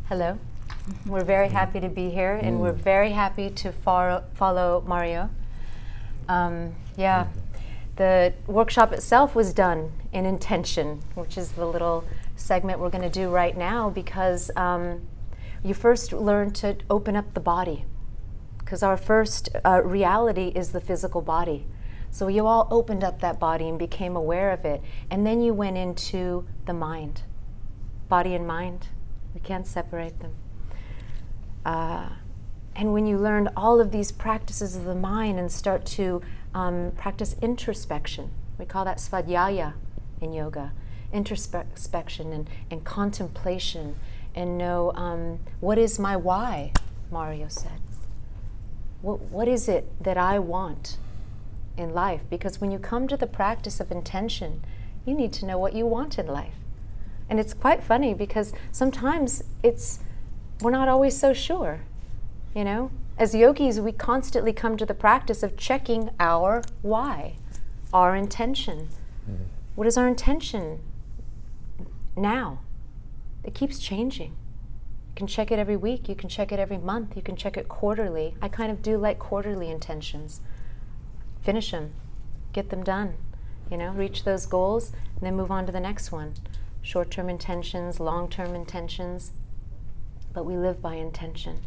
Hello. We're very happy to be here, and we're very happy to follow Mario. The workshop itself was done in intention, which is the little segment we're going to do right now, because you first learn to open up the body, because our first reality is the physical body. So you all opened up that body and became aware of it, and then you went into the mind. Body and mind, we can't separate them. And when you learned all of these practices of the mind and start to practice introspection, we call that svadhyaya in yoga, introspection and contemplation, and know what is my why, Mario said. What is it that I want in life? Because when you come to the practice of intention, you need to know what you want in life. And it's quite funny because sometimes we're not always so sure, you know? As yogis, we constantly come to the practice of checking our why, our intention. What is our intention now? It keeps changing. You can check it every week, you can check it every month, you can check it quarterly. I kind of do like quarterly intentions. Finish them, get them done, you know, reach those goals, and then move on to the next one. Short-term intentions, long-term intentions, but we live by intention.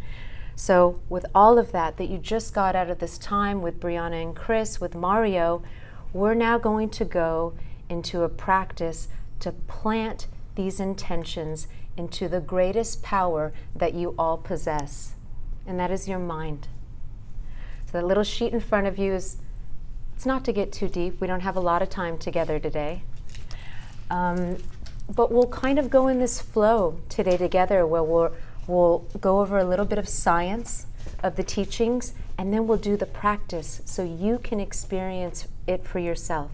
So with all of that you just got out of this time with Brianna and Chris, with Mario, we're now going to go into a practice to plant these intentions into the greatest power that you all possess, and that is your mind. So that little sheet in front of you is, it's not to get too deep, we don't have a lot of time together today. But we'll kind of go in this flow today together where we'll go over a little bit of science of the teachings, and then we'll do the practice so you can experience it for yourself.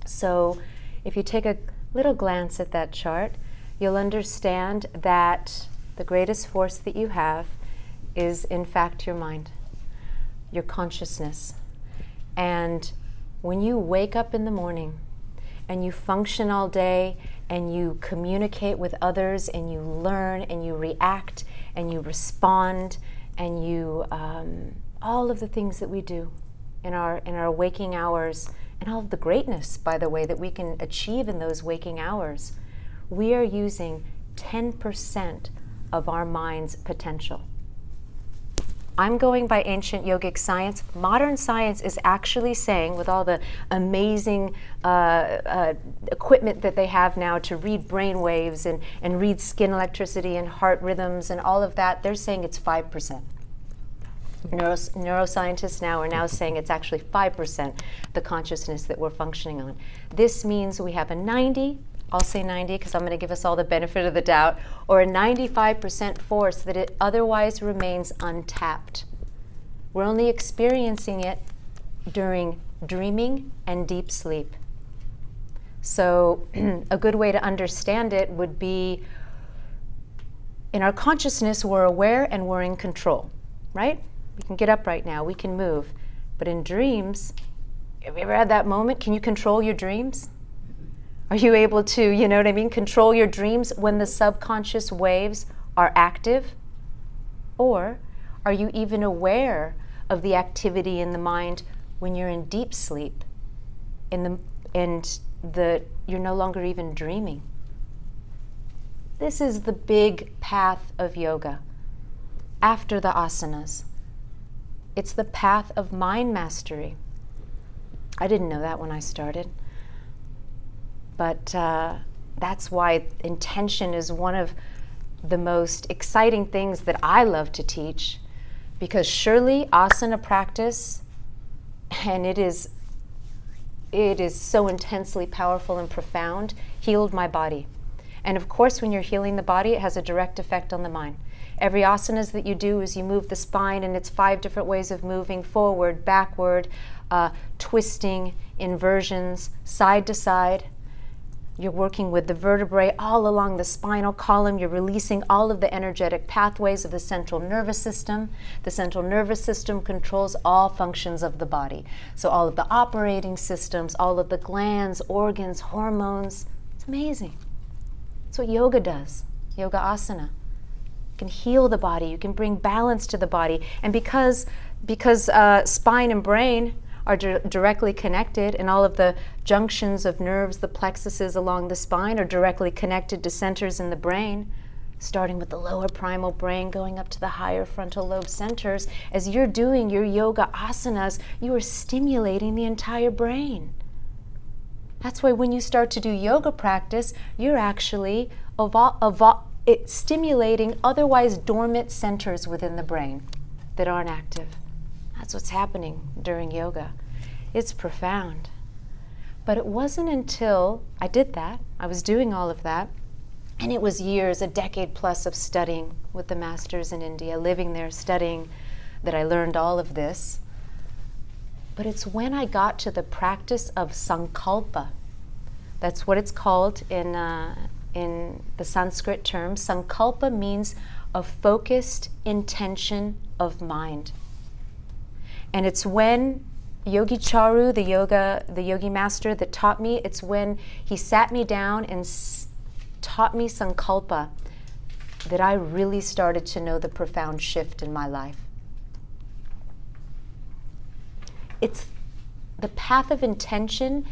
So if you take a little glance at that chart, you'll understand that the greatest force that you have is in fact your mind, your consciousness. And when you wake up in the morning and you function all day and you communicate with others and you learn and you react and you respond and you all of the things that we do in our waking hours, and all of the greatness, by the way, that we can achieve in those waking hours, we are using 10% of our mind's potential. I'm going by ancient yogic science. Modern science is actually saying, with all the amazing equipment that they have now to read brain waves and read skin electricity and heart rhythms and all of that, they're saying it's 5%. Neuroscientists now are now saying it's actually 5%, the consciousness that we're functioning on. This means we have a 90, I'll say 90 because I'm going to give us all the benefit of the doubt, or a 95% force that it otherwise remains untapped. We're only experiencing it during dreaming and deep sleep. So a good way to understand it would be, in our consciousness, we're aware and we're in control, right? We can get up right now, we can move. But in dreams, have you ever had that moment? Can you control your dreams? Are you able to, you know what I mean, control your dreams when the subconscious waves are active? Or are you even aware of the activity in the mind when you're in deep sleep and you're no longer even dreaming? This is the big path of yoga after the asanas. It's the path of mind mastery. I didn't know that when I started. But that's why intention is one of the most exciting things that I love to teach, because surely asana practice, and it is so intensely powerful and profound, healed my body. And of course, when you're healing the body, it has a direct effect on the mind. Every asanas that you do is you move the spine, and it's 5 different ways of moving: forward, backward, twisting, inversions, side to side. You're working with the vertebrae all along the spinal column. You're releasing all of the energetic pathways of the central nervous system. The central nervous system controls all functions of the body. So all of the operating systems, all of the glands, organs, hormones. It's amazing. That's what yoga does, yoga asana. can heal the body, you can bring balance to the body. And because spine and brain are directly connected, and all of the junctions of nerves, the plexuses along the spine, are directly connected to centers in the brain, starting with the lower primal brain, going up to the higher frontal lobe centers. As you're doing your yoga asanas, you are stimulating the entire brain. That's why when you start to do yoga practice, you're actually stimulating otherwise dormant centers within the brain that aren't active. That's what's happening during yoga. It's profound. But it wasn't until I did that, I was doing all of that, and it was years, a decade plus of studying with the masters in India, living there, studying, that I learned all of this. But it's when I got to the practice of sankalpa. That's what it's called in the Sanskrit term. Sankalpa means a focused intention of mind. And it's when Yogi Charu, the yogi master that taught me, it's when he sat me down and taught me sankalpa that I really started to know the profound shift in my life. It's the path of intention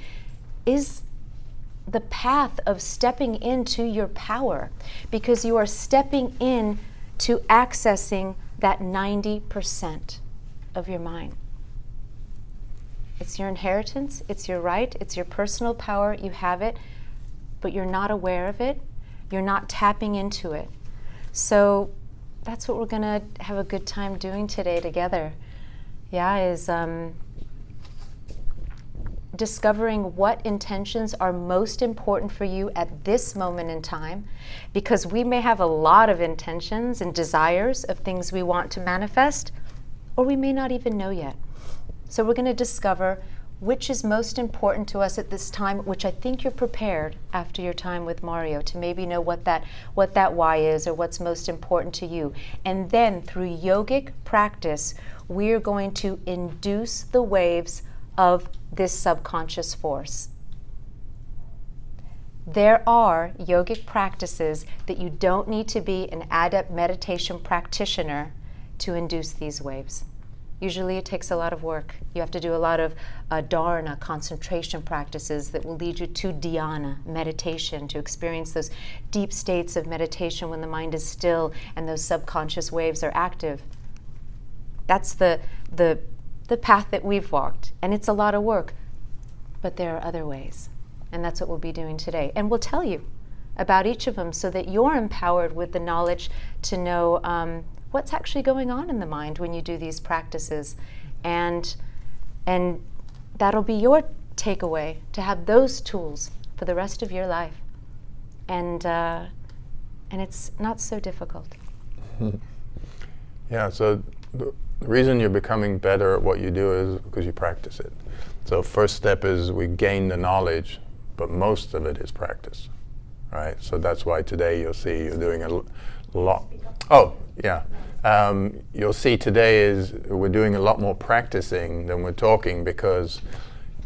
is the path of stepping into your power, because you are stepping in to accessing that 90% of your mind. It's your inheritance, it's your right, it's your personal power, you have it, but you're not aware of it, you're not tapping into it. So that's what we're gonna have a good time doing today together. Is discovering what intentions are most important for you at this moment in time, because we may have a lot of intentions and desires of things we want to manifest, or we may not even know yet. So we're going to discover which is most important to us at this time, which I think you're prepared after your time with Mario to maybe know what that why is, or what's most important to you. And then through yogic practice, we're going to induce the waves of this subconscious force. There are yogic practices that you don't need to be an adept meditation practitioner to induce these waves. Usually it takes a lot of work. You have to do a lot of dharana, concentration practices that will lead you to dhyana, meditation, to experience those deep states of meditation when the mind is still and those subconscious waves are active. That's the path that we've walked, and it's a lot of work, but there are other ways, and that's what we'll be doing today. And we'll tell you about each of them so that you're empowered with the knowledge to know what's actually going on in the mind when you do these practices, and that'll be your takeaway, to have those tools for the rest of your life, and it's not so difficult. Yeah, so the reason you're becoming better at what you do is because you practice it. So first step is we gain the knowledge, but most of it is practice, right? So that's why today you'll see you're doing a lot. Oh, yeah. You'll see today is we're doing a lot more practicing than we're talking, because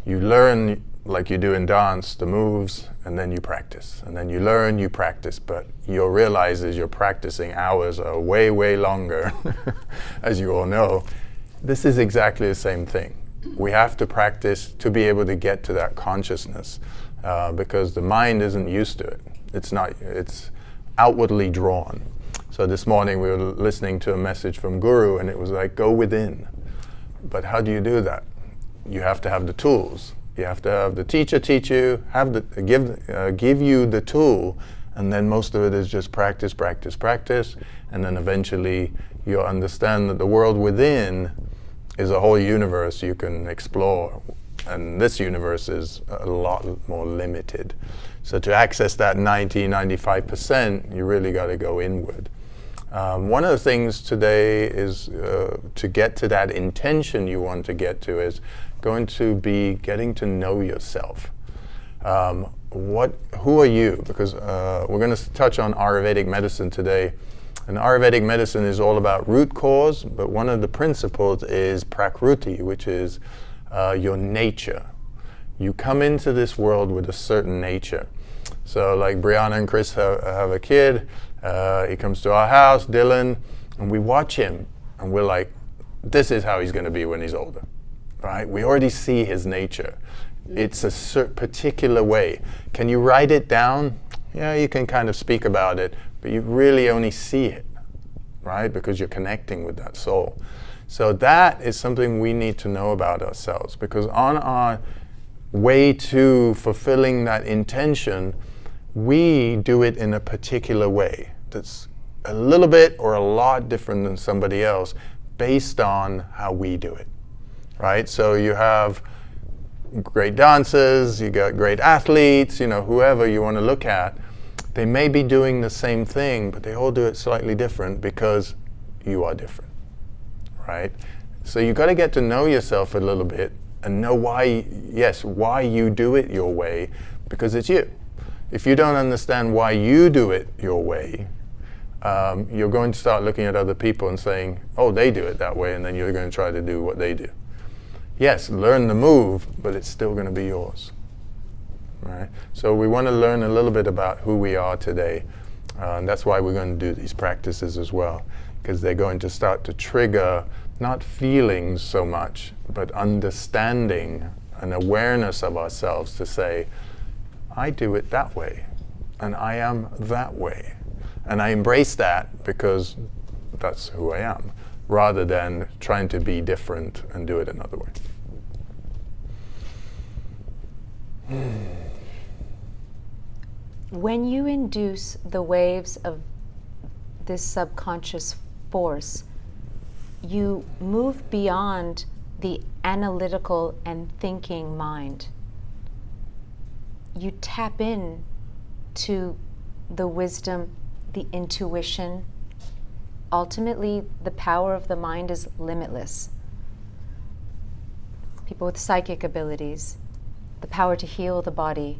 you learn, like you do in dance, the moves, and then you practice. And then you learn, you practice, but you'll realize as you're practicing, hours are way, way longer, as you all know. This is exactly the same thing. We have to practice to be able to get to that consciousness, because the mind isn't used to it. It's outwardly drawn. So this morning we were listening to a message from Guru, and it was like, go within. But how do you do that? You have to have the tools. You have to have the teacher teach you, give you the tool, and then most of it is just practice, practice, practice, and then eventually you'll understand that the world within is a whole universe you can explore, and this universe is a lot more limited. So to access that 95%, you really got to go inward. One of the things today is to get to that intention you want to get to is going to be getting to know yourself. Who are you? Because we're going to touch on Ayurvedic medicine today. And Ayurvedic medicine is all about root cause, but one of the principles is prakruti, which is your nature. You come into this world with a certain nature. So like Brianna and Chris have a kid. He comes to our house, Dylan, and we watch him, and we're like, this is how he's going to be when he's older, right? We already see his nature. It's a particular way. Can you write it down? Yeah, you can kind of speak about it, but you really only see it, right? Because you're connecting with that soul. So that is something we need to know about ourselves, because on our way to fulfilling that intention, we do it in a particular way that's a little bit or a lot different than somebody else based on how we do it, right? So you have great dancers, you got great athletes, whoever you want to look at, they may be doing the same thing, but they all do it slightly different because you are different, right? So you got to get to know yourself a little bit and know why you do it your way, because it's you. If you don't understand why you do it your way, you're going to start looking at other people and saying, oh, they do it that way, and then you're going to try to do what they do. Yes, learn the move, but it's still going to be yours. Right? So we want to learn a little bit about who we are today. And that's why we're going to do these practices as well, because they're going to start to trigger not feelings so much, but understanding and awareness of ourselves to say, I do it that way, and I am that way. And I embrace that because that's who I am, rather than trying to be different and do it another way. When you induce the waves of this subconscious force, you move beyond the analytical and thinking mind. You tap in to the wisdom, the intuition. Ultimately, the power of the mind is limitless. People with psychic abilities, the power to heal the body,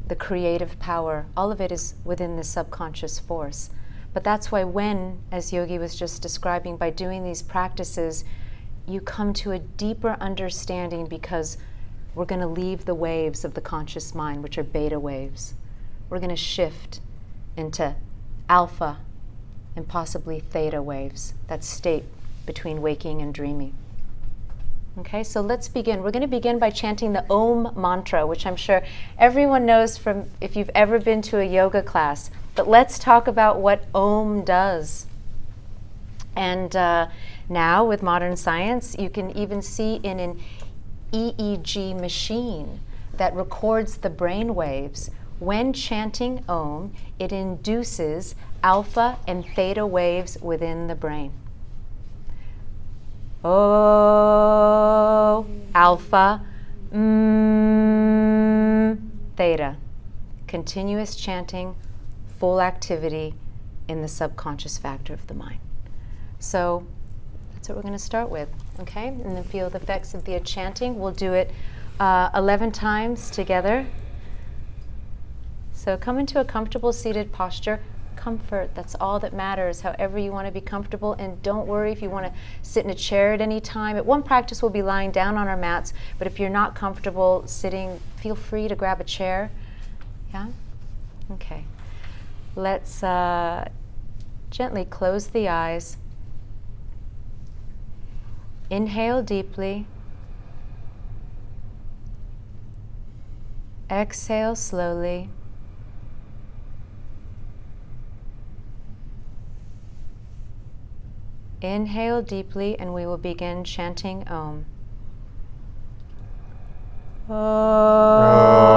the creative power, all of it is within the subconscious force. But that's why when, as Yogi was just describing, by doing these practices, you come to a deeper understanding, because we're going to leave the waves of the conscious mind, which are beta waves. We're going to shift into alpha and possibly theta waves, that state between waking and dreaming. Okay, so let's begin. We're going to begin by chanting the Om mantra, which I'm sure everyone knows from if you've ever been to a yoga class. But let's talk about what Om does. And now, with modern science, you can even see in an EEG machine that records the brain waves. When chanting Om, it induces alpha and theta waves within the brain. O, alpha, theta. Continuous chanting, full activity in the subconscious factor of the mind. So that's what we're going to start with, okay? And then feel the effects of the chanting. We'll do it 11 times together. So come into a comfortable seated posture. Comfort, that's all that matters, however you want to be comfortable. And don't worry if you want to sit in a chair at any time. At one practice, we'll be lying down on our mats, but if you're not comfortable sitting, feel free to grab a chair. Yeah? Okay. Let's gently close the eyes. Inhale deeply. Exhale slowly. Inhale deeply, and we will begin chanting Om. Om.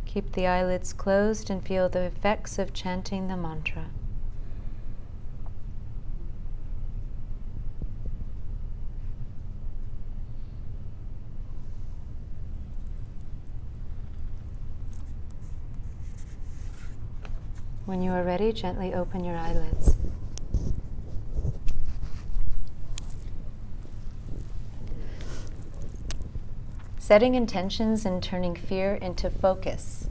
Keep the eyelids closed and feel the effects of chanting the mantra. When you are ready, gently open your eyelids. Setting intentions and turning fear into focus.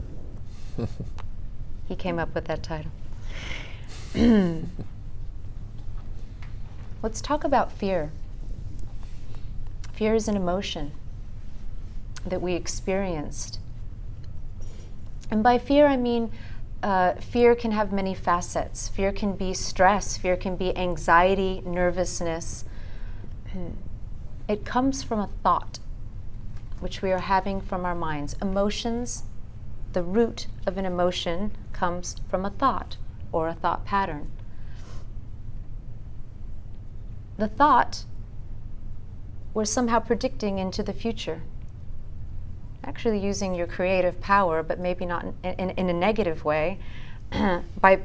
He came up with that title. Let's talk about fear. Fear is an emotion that we experienced. And by fear, I mean fear can have many facets. Fear can be stress. Fear can be anxiety, nervousness. It comes from a thought, which we are having from our minds. Emotions, the root of an emotion comes from a thought or a thought pattern. The thought, we're somehow predicting into the future. Actually using your creative power, but maybe not in a negative way, by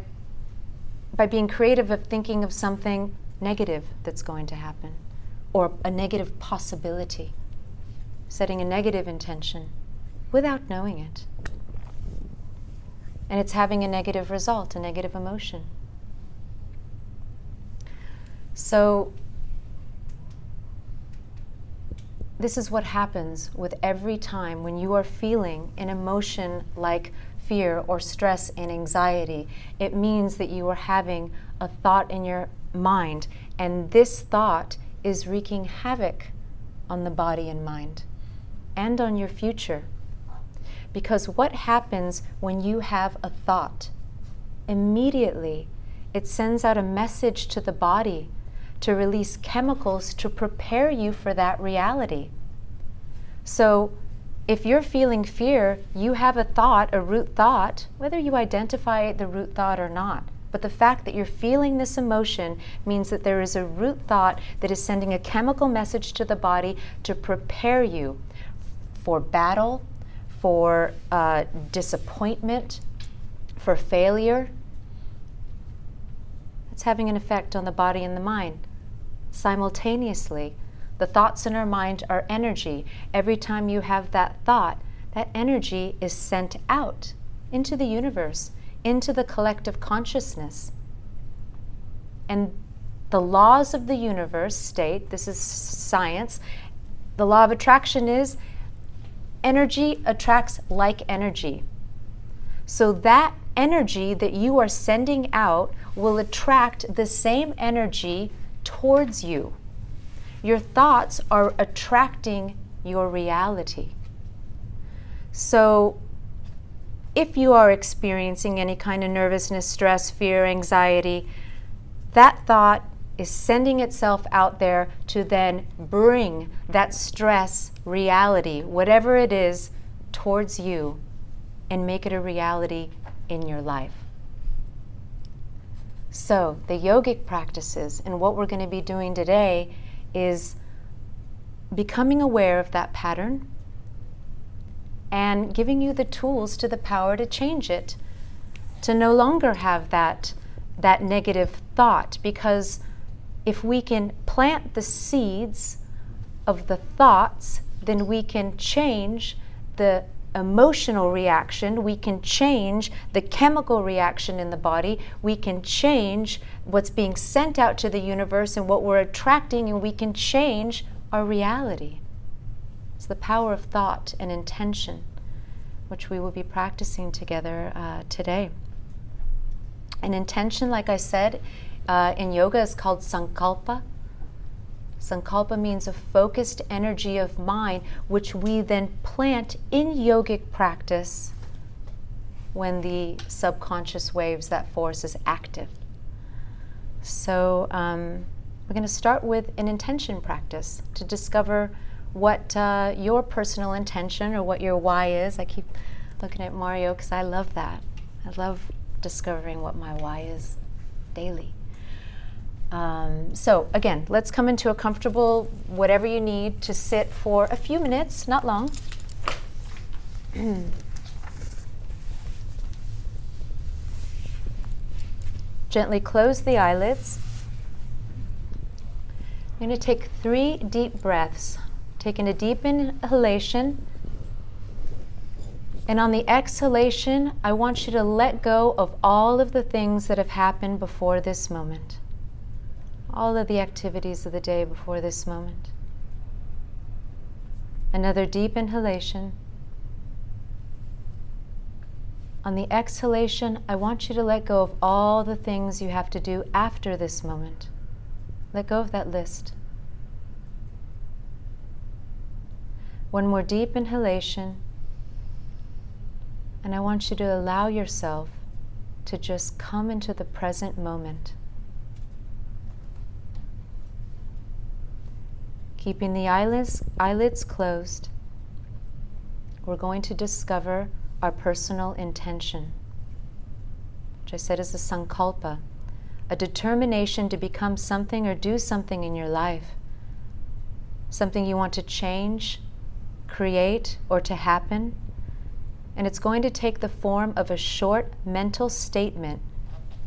being creative of thinking of something negative that's going to happen, or a negative possibility. Setting a negative intention without knowing it. And it's having a negative result, a negative emotion. So this is what happens with every time when you are feeling an emotion like fear or stress and anxiety. It means that you are having a thought in your mind, and this thought is wreaking havoc on the body and mind and on your future. Because what happens when you have a thought? Immediately, it sends out a message to the body to release chemicals to prepare you for that reality. So if you're feeling fear, you have a thought, a root thought, whether you identify the root thought or not. But the fact that you're feeling this emotion means that there is a root thought that is sending a chemical message to the body to prepare you for battle, for disappointment, for failure. It's having an effect on the body and the mind. Simultaneously, the thoughts in our mind are energy. Every time you have that thought, that energy is sent out into the universe, into the collective consciousness. And the laws of the universe state, this is science, the law of attraction is energy attracts like energy. So that energy that you are sending out will attract the same energy towards you. Your thoughts are attracting your reality. So if you are experiencing any kind of nervousness, stress, fear, anxiety, that thought is sending itself out there to then bring that stress reality, whatever it is, towards you and make it a reality in your life. So the yogic practices and what we're going to be doing today is becoming aware of that pattern and giving you the tools to the power to change it, to no longer have that negative thought. Because if we can plant the seeds of the thoughts, then we can change the emotional reaction, we can change the chemical reaction in the body, we can change what's being sent out to the universe and what we're attracting, and we can change our reality. It's the power of thought and intention, which we will be practicing together today. An intention, like I said, in yoga is called sankalpa. Sankalpa means a focused energy of mind, which we then plant in yogic practice when the subconscious waves, that force, is active. So we're going to start with an intention practice to discover what your personal intention or what your why is. I keep looking at Mario because I love that. I love discovering what my why is daily. So again, let's come into a comfortable, whatever you need to sit for a few minutes, not long. Gently close the eyelids. I'm going to take 3 deep breaths. Taking a deep inhalation. And on the exhalation, I want you to let go of all of the things that have happened before this moment. All of the activities of the day before this moment. Another deep inhalation. On the exhalation, I want you to let go of all the things you have to do after this moment. Let go of that list. One more deep inhalation. And I want you to allow yourself to just come into the present moment. Keeping the eyelids closed, we're going to discover our personal intention, which I said is a sankalpa, a determination to become something or do something in your life, something you want to change, create, or to happen. And it's going to take the form of a short mental statement,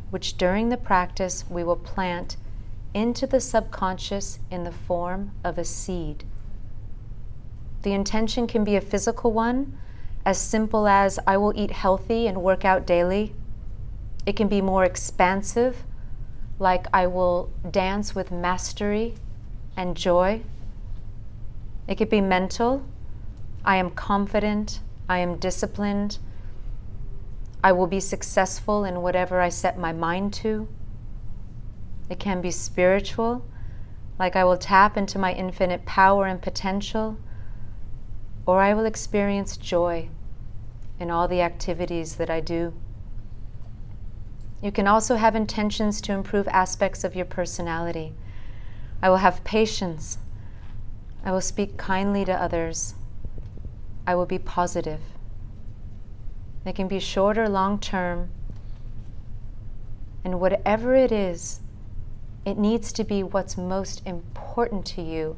which during the practice we will plant into the subconscious in the form of a seed. The intention can be a physical one, as simple as I will eat healthy and work out daily. It can be more expansive, like I will dance with mastery and joy. It could be mental. I am confident. I am disciplined. I will be successful in whatever I set my mind to. It can be spiritual, like I will tap into my infinite power and potential, or I will experience joy in all the activities that I do. You can also have intentions to improve aspects of your personality. I will have patience. I will speak kindly to others. I will be positive. They can be short or long term. And whatever it is, it needs to be what's most important to you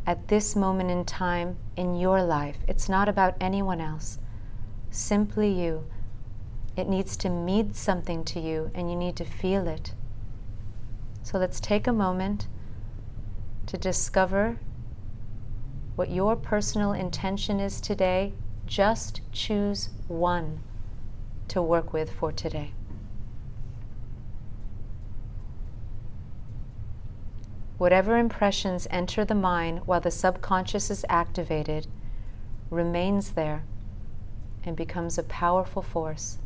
at this moment in time in your life. It's not about anyone else. Simply you. It needs to mean something to you, and you need to feel it. So let's take a moment to discover what your personal intention is today. Just choose one to work with for today. Whatever impressions enter the mind while the subconscious is activated remains there and becomes a powerful force.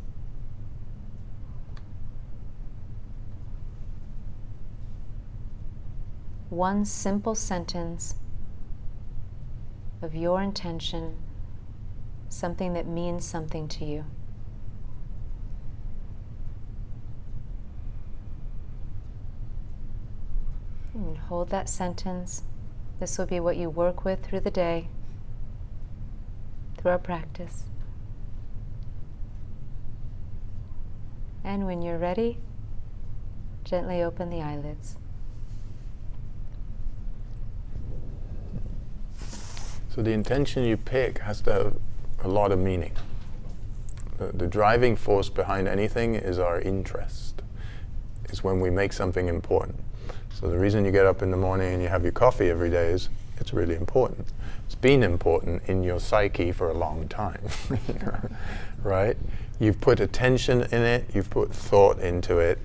One simple sentence of your intention, something that means something to you. And hold that sentence. This will be what you work with through the day, through our practice. And when you're ready, gently open the eyelids. So the intention you pick has to have a lot of meaning. The driving force behind anything is our interest. It's when we make something important. So the reason you get up in the morning and you have your coffee every day is it's really important. It's been important in your psyche for a long time, right? You've put attention in it, you've put thought into it,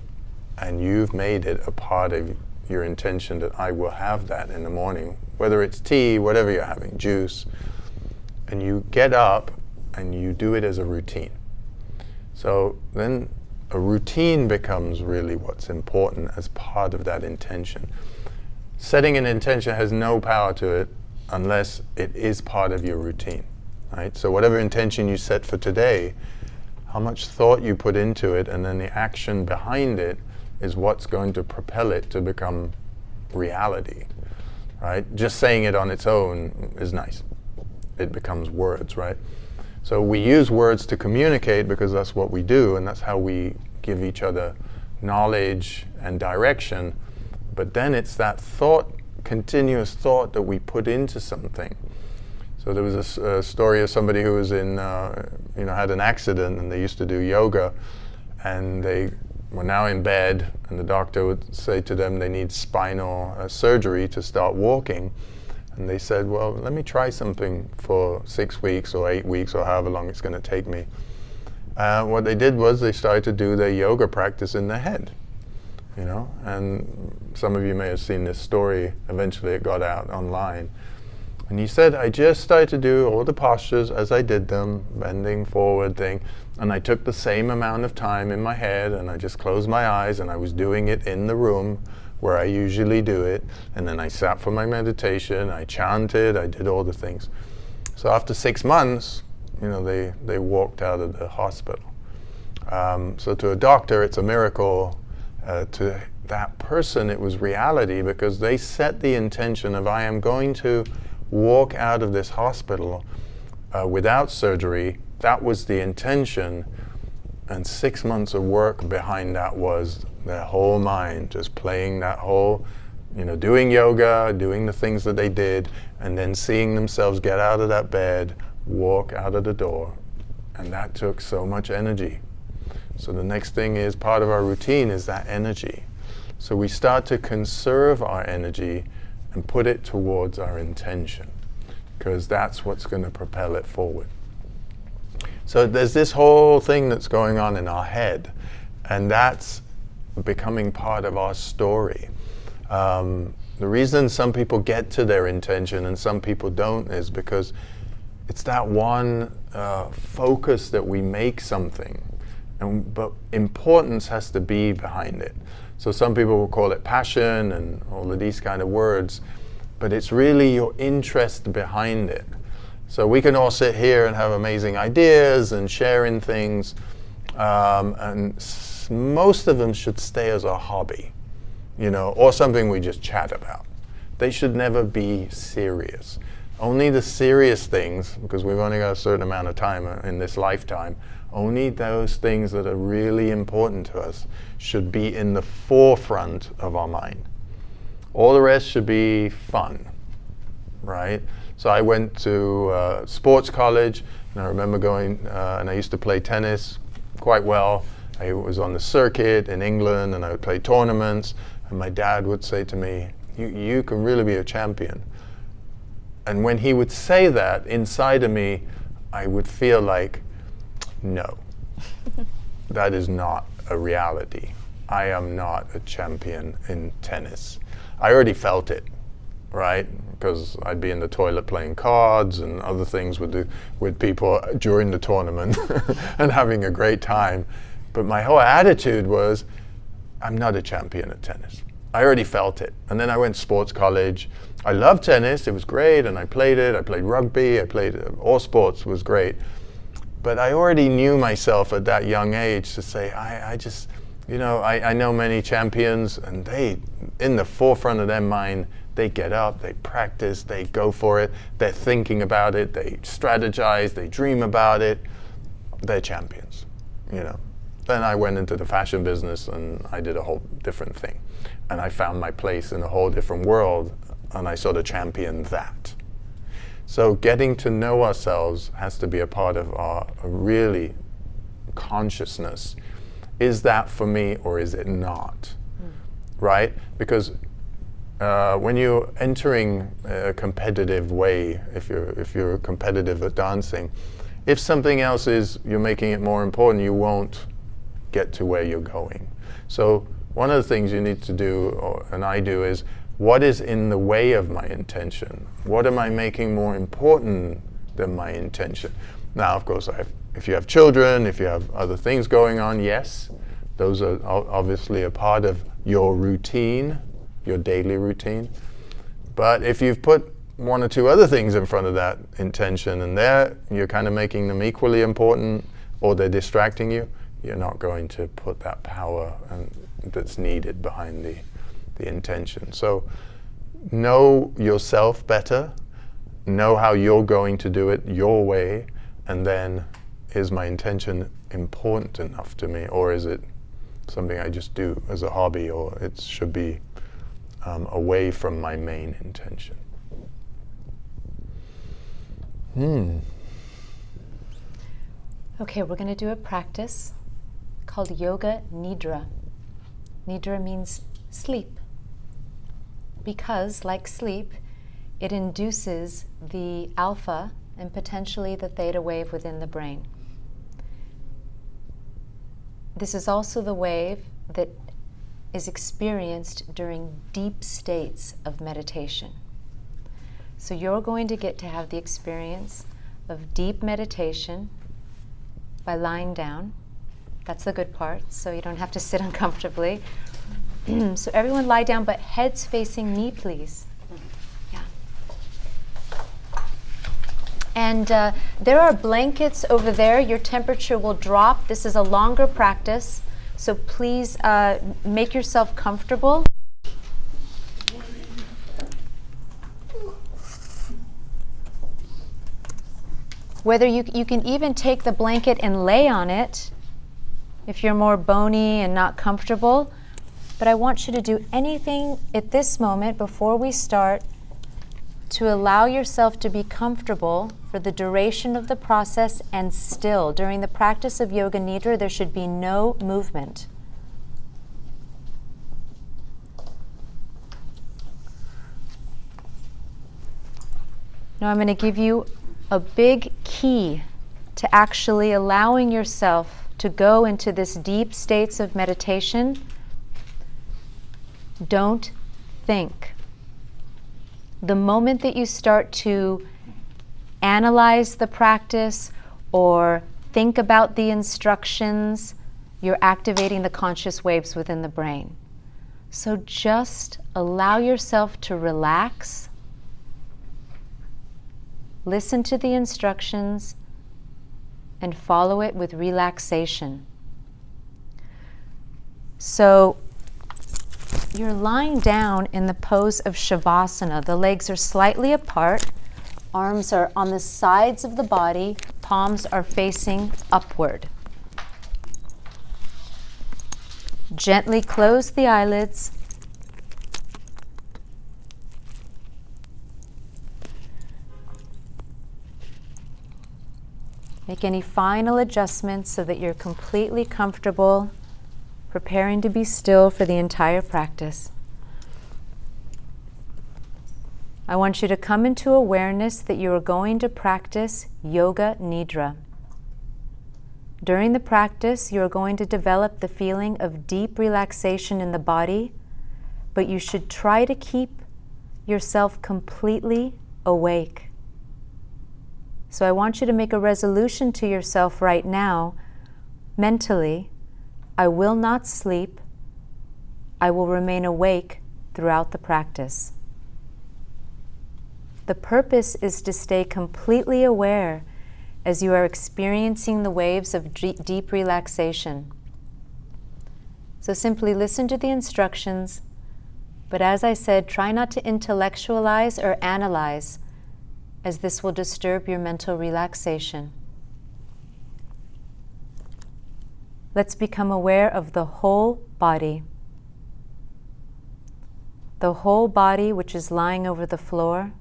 and you've made it a part of your intention that I will have that in the morning, whether it's tea, whatever you're having, juice, and you get up and you do it as a routine. So then a routine becomes really what's important as part of that intention. Setting an intention has no power to it unless it is part of your routine, right? So whatever intention you set for today, how much thought you put into it, and then the action behind it is what's going to propel it to become reality, right? Just saying it on its own is nice. It becomes words, right? So we use words to communicate because that's what we do, and that's how we give each other knowledge and direction. But then it's that thought, continuous thought that we put into something. So there was a story of somebody who was had an accident, and they used to do yoga, and they were now in bed, and the doctor would say to them they need spinal surgery to start walking. And they said, well, let me try something for 6 weeks or 8 weeks or however long it's going to take me. What they did was they started to do their yoga practice in their head, and some of you may have seen this story. Eventually it got out online. And he said, I just started to do all the postures as I did them, bending forward thing, and I took the same amount of time in my head, and I just closed my eyes, and I was doing it in the room where I usually do it, and then I sat for my meditation, I chanted, I did all the things. So after 6 months, they walked out of the hospital. So to a doctor, it's a miracle. To that person, it was reality, because they set the intention of, I am going to walk out of this hospital without surgery. That was the intention, and 6 months of work behind that was their whole mind just playing that whole, doing yoga, doing the things that they did, and then seeing themselves get out of that bed, walk out of the door. And that took so much energy. So the next thing is, part of our routine is that energy. So we start to conserve our energy and put it towards our intention, because that's what's going to propel it forward. So there's this whole thing that's going on in our head, and that's becoming part of our story. The reason some people get to their intention and some people don't is because it's that one focus that we make something, but importance has to be behind it. So some people will call it passion and all of these kind of words, but it's really your interest behind it. So we can all sit here and have amazing ideas and sharing things, and most of them should stay as a hobby, or something we just chat about. They should never be serious. Only the serious things, because we've only got a certain amount of time in this lifetime, only those things that are really important to us should be in the forefront of our mind. All the rest should be fun, right? So I went to sports college, and I remember going, and I used to play tennis quite well. I was on the circuit in England, and I would play tournaments, and my dad would say to me, you can really be a champion. And when he would say that, inside of me, I would feel like, no, that is not a reality. I am not a champion in tennis. I already felt it, right? Because I'd be in the toilet playing cards and other things with people during the tournament and having a great time. But my whole attitude was, I'm not a champion at tennis. I already felt it. And then I went to sports college. I loved tennis. It was great, and I played it. I played rugby. I played all sports. Was great. But I already knew myself at that young age to say, I just, I know many champions, and they, in the forefront of their mind, they get up, they practice, they go for it, they're thinking about it, they strategize, they dream about it. They're champions, Then I went into the fashion business, and I did a whole different thing. And I found my place in a whole different world, and I sort of championed that. So getting to know ourselves has to be a part of our really consciousness. Is that for me, or is it not? Right? Because when you're entering a competitive way, if you're competitive at dancing, if something else you're making it more important, you won't get to where you're going. So one of the things you need to do, and I do, is what is in the way of my intention? What am I making more important than my intention? Now, of course, if you have children, if you have other things going on, yes, those are obviously a part of your routine, your daily routine. But if you've put one or two other things in front of that intention, and you're kind of making them equally important, or they're distracting you, you're not going to put that power that's needed behind the intention. So know yourself better, know how you're going to do it your way, and then, is my intention important enough to me, or is it something I just do as a hobby, or it should be away from my main intention? Okay, we're going to do a practice called Yoga Nidra. Nidra means sleep, because, like sleep, it induces the alpha and potentially the theta wave within the brain. This is also the wave that is experienced during deep states of meditation. So you're going to get to have the experience of deep meditation by lying down. That's the good part, so you don't have to sit uncomfortably. So everyone lie down, but heads facing me, please. Yeah. And there are blankets over there. Your temperature will drop. This is a longer practice, so please make yourself comfortable. Whether you can even take the blanket and lay on it if you're more bony and not comfortable. But I want you to do anything at this moment before we start to allow yourself to be comfortable for the duration of the process and still. During the practice of Yoga Nidra, there should be no movement. Now I'm going to give you a big key to actually allowing yourself to go into this deep states of meditation. Don't think. The moment that you start to analyze the practice or think about the instructions, you're activating the conscious waves within the brain. So just allow yourself to relax. Listen to the instructions and follow it with relaxation. So you're lying down in the pose of Shavasana. The legs are slightly apart, arms are on the sides of the body, palms are facing upward. Gently close the eyelids. Make any final adjustments so that you're completely comfortable, preparing to be still for the entire practice. I want you to come into awareness that you are going to practice Yoga Nidra. During the practice, you are going to develop the feeling of deep relaxation in the body, but you should try to keep yourself completely awake. So I want you to make a resolution to yourself right now, mentally, I will not sleep. I will remain awake throughout the practice. The purpose is to stay completely aware as you are experiencing the waves of deep relaxation. So simply listen to the instructions, but as I said, try not to intellectualize or analyze, as this will disturb your mental relaxation. Let's become aware of the whole body. The whole body which is lying over the floor.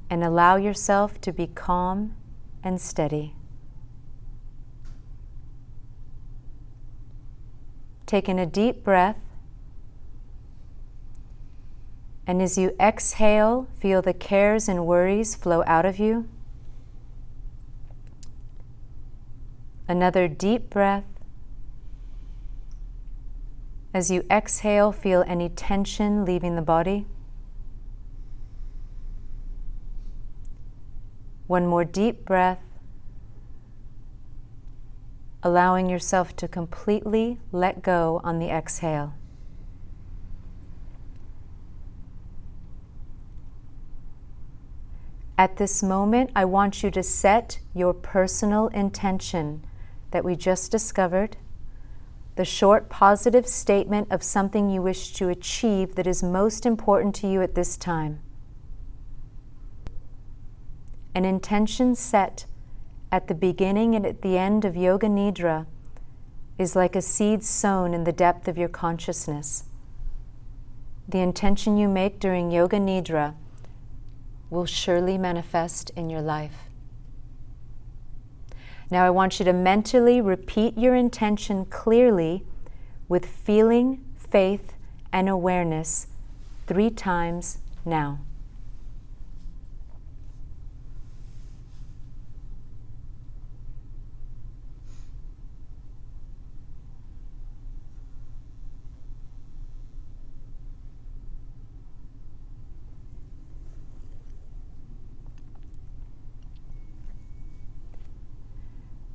And allow yourself to be calm and steady. Take in a deep breath. And as you exhale, feel the cares and worries flow out of you. Another deep breath. As you exhale, feel any tension leaving the body. One more deep breath, allowing yourself to completely let go on the exhale. At this moment, I want you to set your personal intention that we just discovered, the short positive statement of something you wish to achieve that is most important to you at this time. An intention set at the beginning and at the end of Yoga Nidra is like a seed sown in the depth of your consciousness. The intention you make during Yoga Nidra will surely manifest in your life. Now I want you to mentally repeat your intention clearly with feeling, faith, and awareness 3 times now.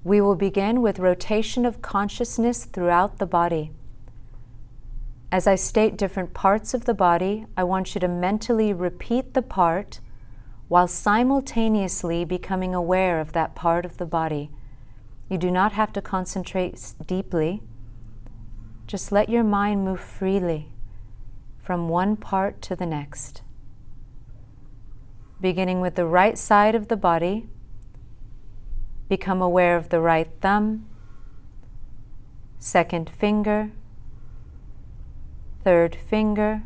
We will begin with rotation of consciousness throughout the body. As I state different parts of the body, I want you to mentally repeat the part while simultaneously becoming aware of that part of the body. You do not have to concentrate deeply. Just let your mind move freely from one part to the next. Beginning with the right side of the body, become aware of the right thumb, second finger, third finger,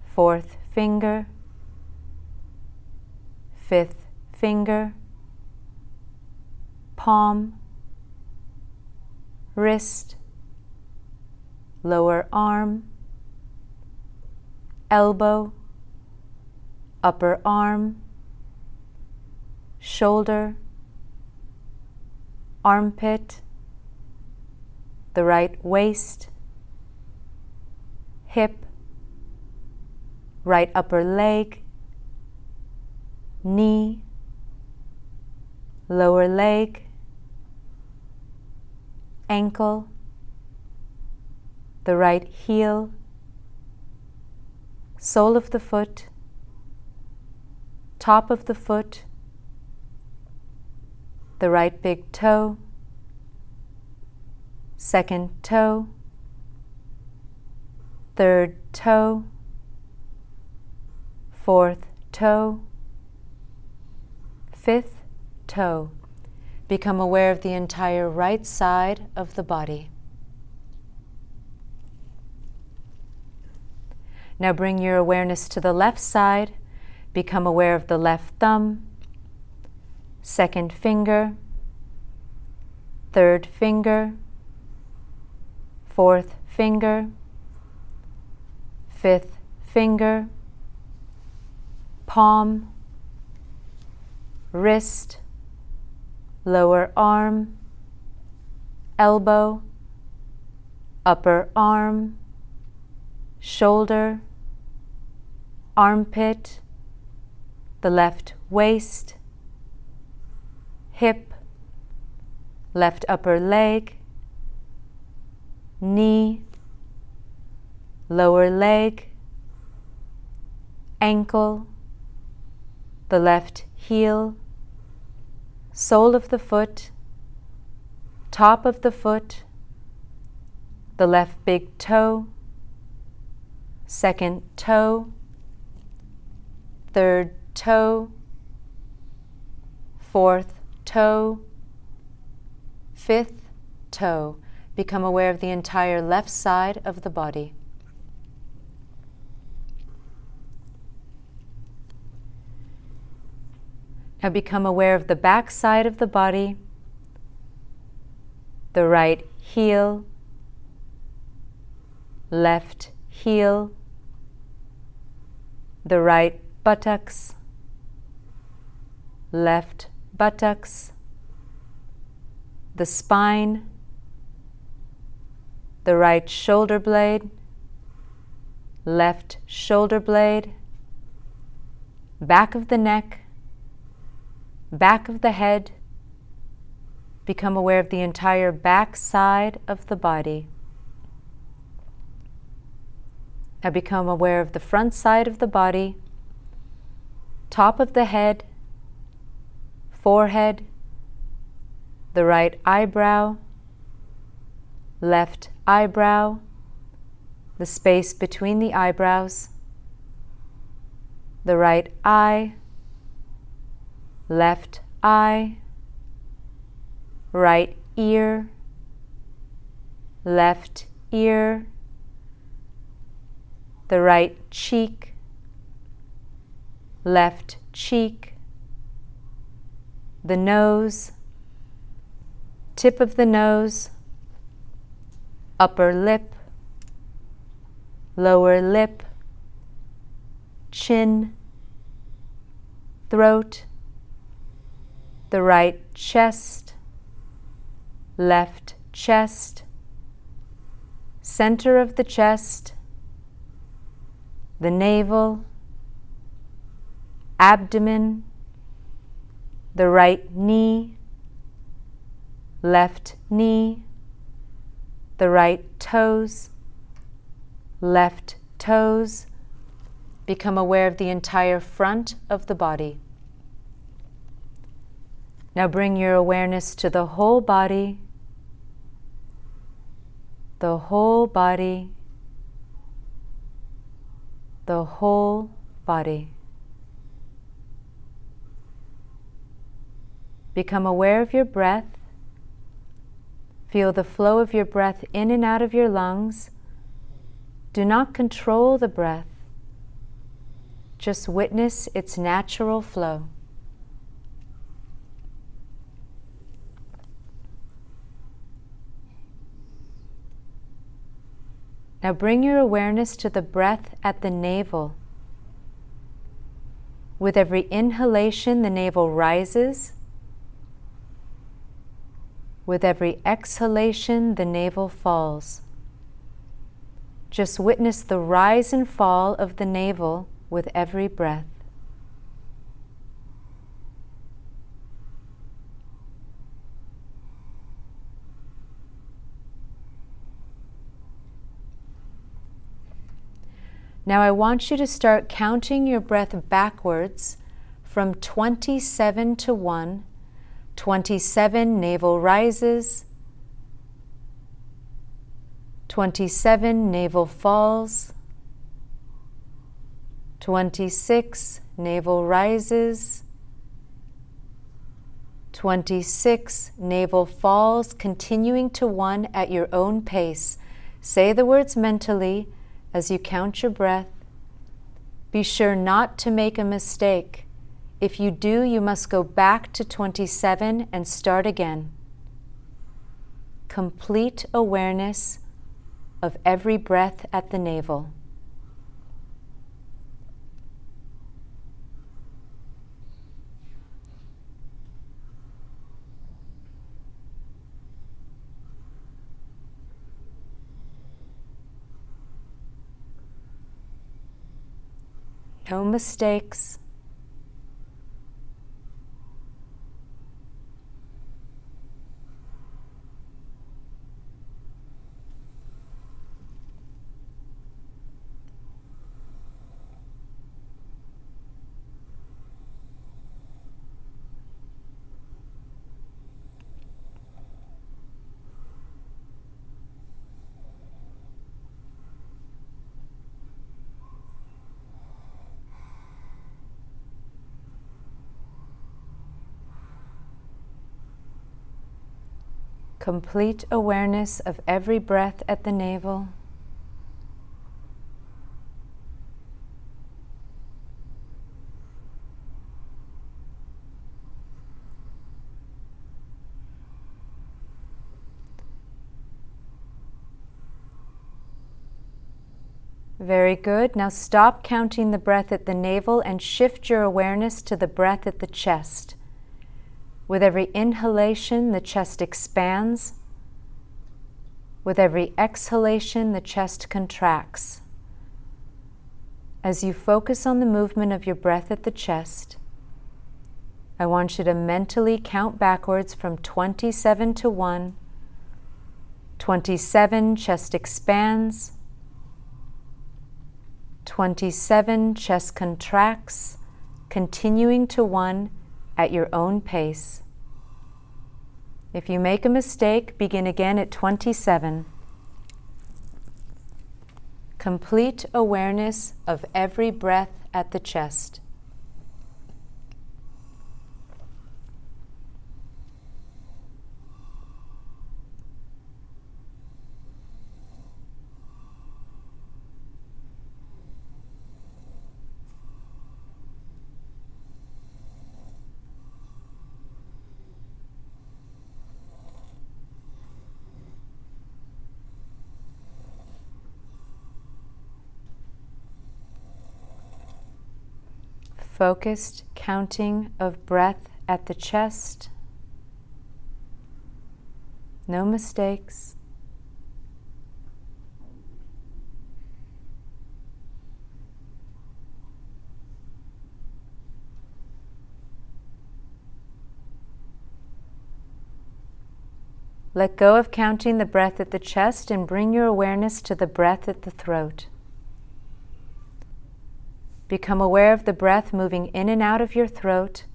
fourth finger, fifth finger, palm, wrist, lower arm, elbow, upper arm, shoulder, armpit, the right waist, hip, right upper leg, knee, lower leg, ankle, the right heel, sole of the foot, top of the foot, the right big toe, second toe, third toe, fourth toe, fifth toe. Become aware of the entire right side of the body. Now bring your awareness to the left side. Become aware of the left thumb, second finger, third finger, fourth finger, fifth finger, palm, wrist, lower arm, elbow, upper arm, shoulder, armpit, the left waist, hip, left upper leg, knee, lower leg, ankle, the left heel, sole of the foot, top of the foot, the left big toe, second toe, third toe, fourth toe, fifth toe. Become aware of the entire left side of the body. Now become aware of the back side of the body, the right heel, left heel, the right buttocks, left buttocks, the spine, the right shoulder blade, left shoulder blade, back of the neck, back of the head. Become aware of the entire back side of the body. Now become aware of the front side of the body, top of the head, forehead, the right eyebrow, left eyebrow, the space between the eyebrows, the right eye, left eye, right ear, left ear, the right cheek, left cheek, the nose, tip of the nose, upper lip, lower lip, chin, throat, the right chest, left chest, center of the chest, the navel, abdomen, the right knee, left knee, the right toes, left toes. Become aware of the entire front of the body. Now bring your awareness to the whole body, the whole body, the whole body. Become aware of your breath. Feel the flow of your breath in and out of your lungs. Do not control the breath. Just witness its natural flow. Now bring your awareness to the breath at the navel. With every inhalation, the navel rises. With every exhalation, the navel falls. Just witness the rise and fall of the navel with every breath. Now I want you to start counting your breath backwards from 27 to 1. 27, navel rises. 27, navel falls. 26, navel rises. 26, navel falls, continuing to 1 at your own pace. Say the words mentally as you count your breath. Be sure not to make a mistake. If you do, you must go back to 27 and start again. Complete awareness of every breath at the navel. No mistakes. Complete awareness of every breath at the navel. Very good. Now stop counting the breath at the navel and shift your awareness to the breath at the chest. With every inhalation, the chest expands. With every exhalation, the chest contracts. As you focus on the movement of your breath at the chest, I want you to mentally count backwards from 27 to 1. 27, chest expands. 27, chest contracts, continuing to 1 at your own pace. If you make a mistake, begin again at 27. Complete awareness of every breath at the chest. Focused counting of breath at the chest. No mistakes. Let go of counting the breath at the chest and bring your awareness to the breath at the throat. Become aware of the breath moving in and out of your throat.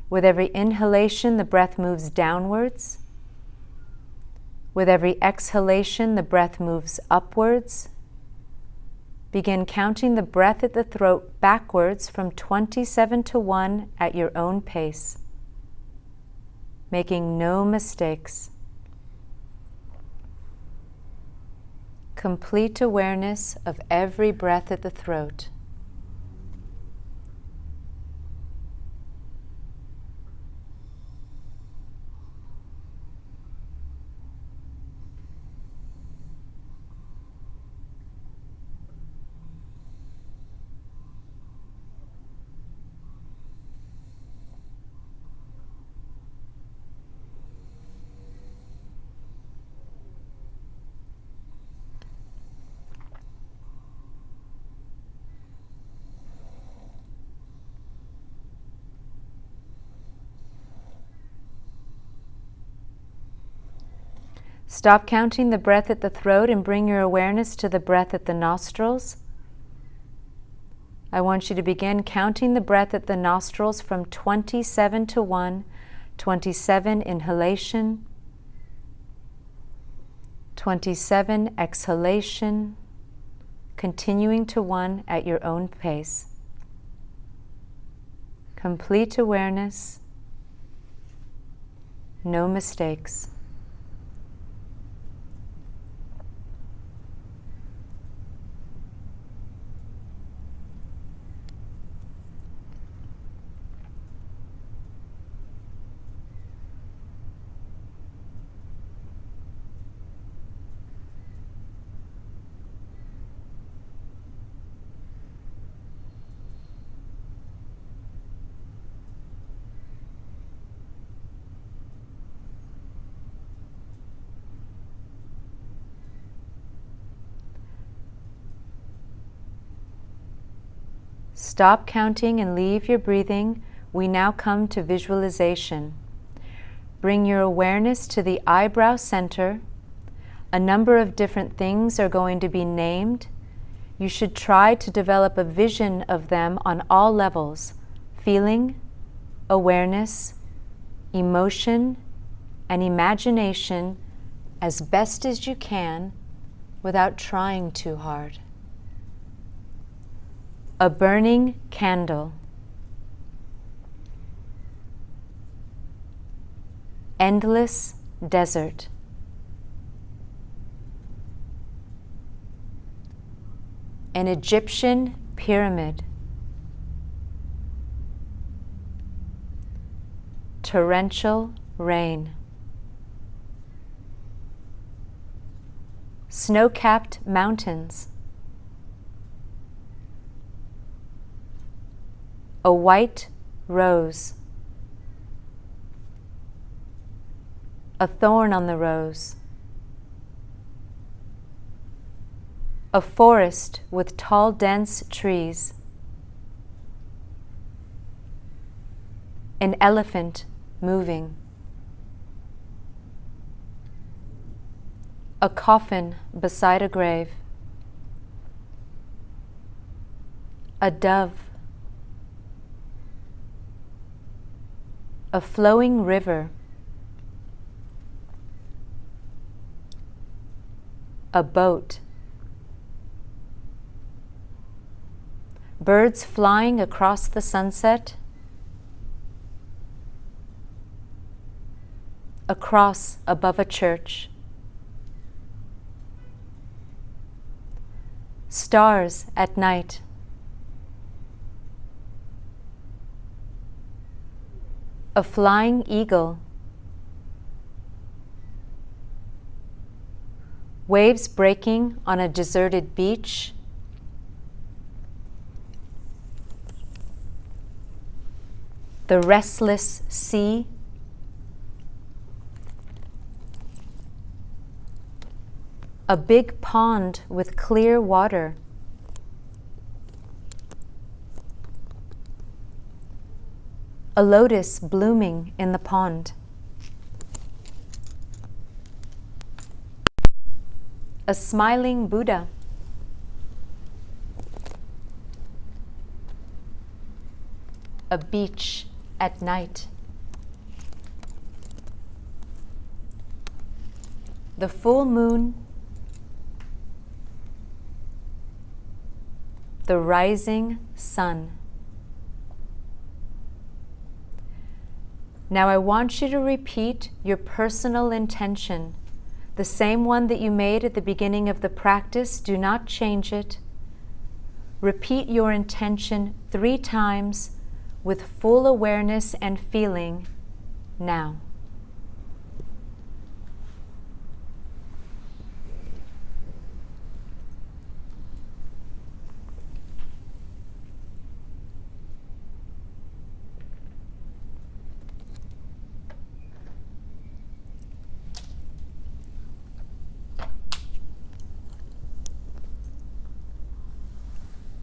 With every inhalation, the breath moves downwards. With every exhalation, the breath moves upwards. Begin counting the breath at the throat backwards from 27 to 1 at your own pace, making no mistakes. Complete awareness of every breath at the throat. Stop counting the breath at the throat and bring your awareness to the breath at the nostrils. I want you to begin counting the breath at the nostrils from 27 to 1. 27 inhalation, 27 exhalation, continuing to 1 at your own pace. Complete awareness, no mistakes. Stop counting and leave your breathing. We now come to visualization. Bring your awareness to the eyebrow center. A number of different things are going to be named. You should try to develop a vision of them on all levels: feeling, awareness, emotion, and imagination as best as you can without trying too hard. A burning candle. Endless desert. An Egyptian pyramid. Torrential rain. Snow-capped mountains. A white rose. A thorn on the rose. A forest with tall, dense trees. An elephant moving. A coffin beside a grave. A dove. A flowing river. A boat. Birds flying across the sunset. A cross above a church. Stars at night. A flying eagle. Waves breaking on a deserted beach. The restless sea. A big pond with clear water. A lotus blooming in the pond. A smiling Buddha. A beach at night. The full moon. The rising sun. Now I want you to repeat your personal intention, the same one that you made at the beginning of the practice. Do not change it. Repeat your intention 3 times with full awareness and feeling now.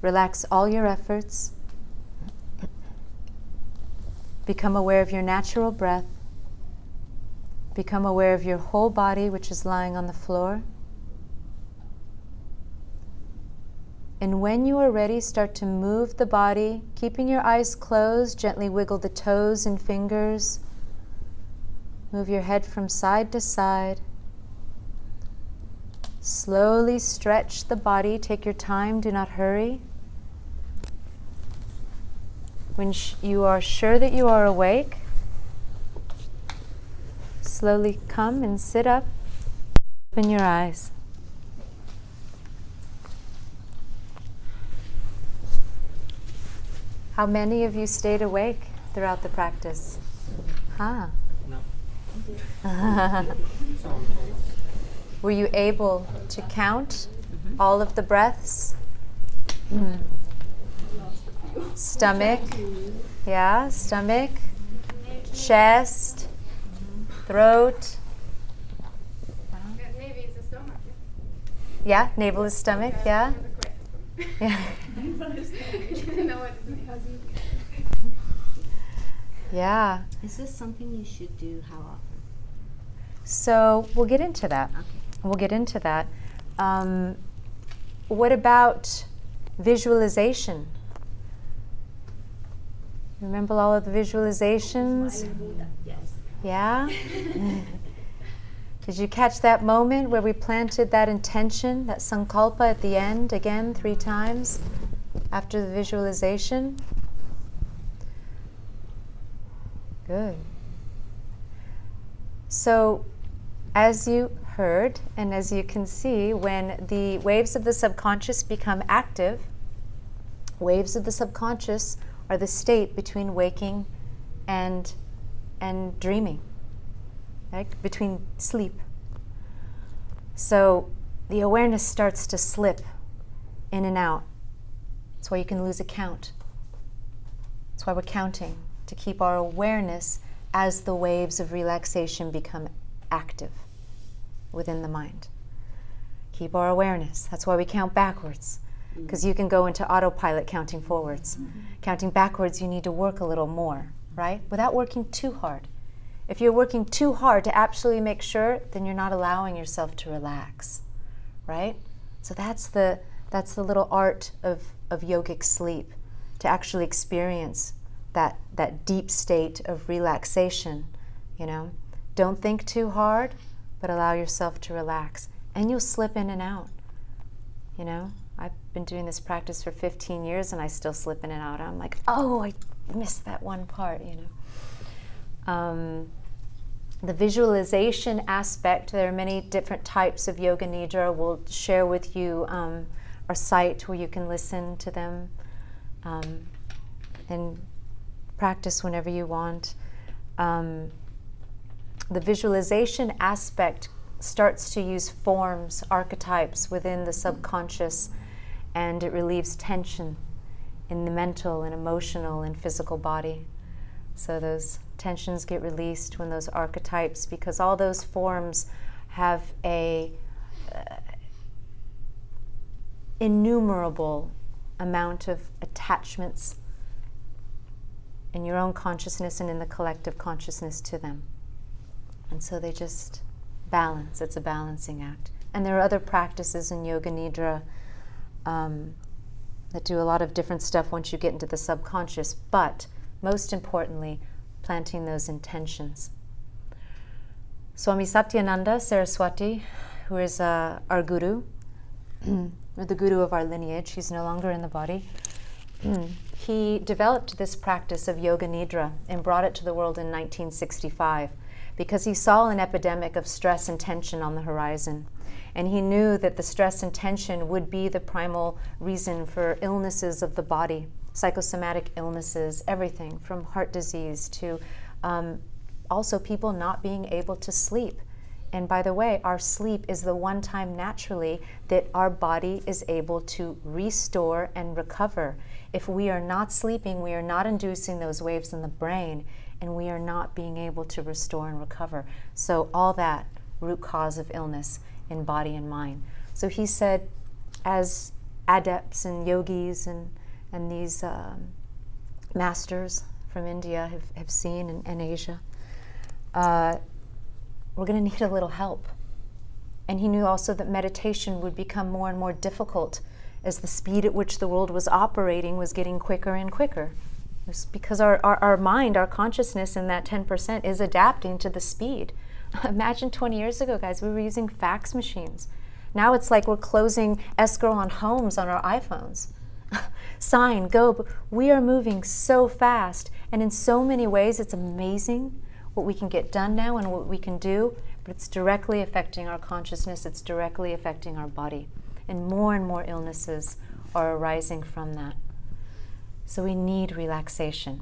Relax all your efforts. Become aware of your natural breath. Become aware of your whole body, which is lying on the floor. And when you are ready, start to move the body, keeping your eyes closed. Gently wiggle the toes and fingers. Move your head from side to side. Slowly stretch the body. Take your time. Do not hurry. When you are sure that you are awake, slowly come and sit up. Open your eyes. How many of you stayed awake throughout the practice? Huh? No. Were you able to count all of the breaths? Mm. Stomach, yeah, stomach, chest, throat. Maybe it's the stomach. Yeah, navel is stomach, yeah. Yeah. Yeah. Is this something you should do how often? So we'll get into that. Okay. We'll get into that. What about visualization? Remember all of the visualizations? Yes. Yeah? Did you catch that moment where we planted that intention, that sankalpa at the end, again 3 times after the visualization? Good. So, as you heard, and as you can see, when the waves of the subconscious become active, waves of the subconscious are the state between waking and dreaming, right? Between sleep. So the awareness starts to slip in and out. That's why you can lose a count. That's why we're counting, to keep our awareness as the waves of relaxation become active within the mind. Keep our awareness. That's why we count backwards, because you can go into autopilot counting forwards. Counting backwards, you need to work a little more, right? Without working too hard. If you're working too hard to actually make sure, then you're not allowing yourself to relax, right? So that's the little art of yogic sleep, to actually experience that deep state of relaxation, you know? Don't think too hard, but allow yourself to relax. And you'll slip in and out, you know? I've been doing this practice for 15 years and I still slip in and out. I'm like, oh, I missed that one part, you know? The visualization aspect, there are many different types of Yoga Nidra. We'll share with you our site where you can listen to them and practice whenever you want. The visualization aspect starts to use forms, archetypes within the subconscious, and it relieves tension in the mental and emotional and physical body. So those tensions get released when those archetypes, because all those forms have a innumerable amount of attachments in your own consciousness and in the collective consciousness to them. And so they just balance. It's a balancing act. And there are other practices in Yoga Nidra that do a lot of different stuff once you get into the subconscious, but most importantly, planting those intentions. Swami Satyananda Saraswati, who is our guru, or the guru of our lineage, he's no longer in the body, he developed this practice of Yoga Nidra and brought it to the world in 1965 because he saw an epidemic of stress and tension on the horizon. And he knew that the stress and tension would be the primal reason for illnesses of the body, psychosomatic illnesses, everything from heart disease to also people not being able to sleep. And by the way, our sleep is the one time naturally that our body is able to restore and recover. If we are not sleeping, we are not inducing those waves in the brain, and we are not being able to restore and recover. So all that root cause of illness in body and mind. So he said, as adepts and yogis and these masters from India have seen and Asia, we're going to need a little help. And he knew also that meditation would become more and more difficult as the speed at which the world was operating was getting quicker and quicker. It's because our mind, our consciousness in that 10% is adapting to the speed. Imagine 20 years ago, guys, we were using fax machines. Now it's like we're closing escrow on homes on our iPhones. Sign, go. But we are moving so fast, and in so many ways it's amazing what we can get done now and what we can do, but it's directly affecting our consciousness, it's directly affecting our body. And more illnesses are arising from that. So we need relaxation.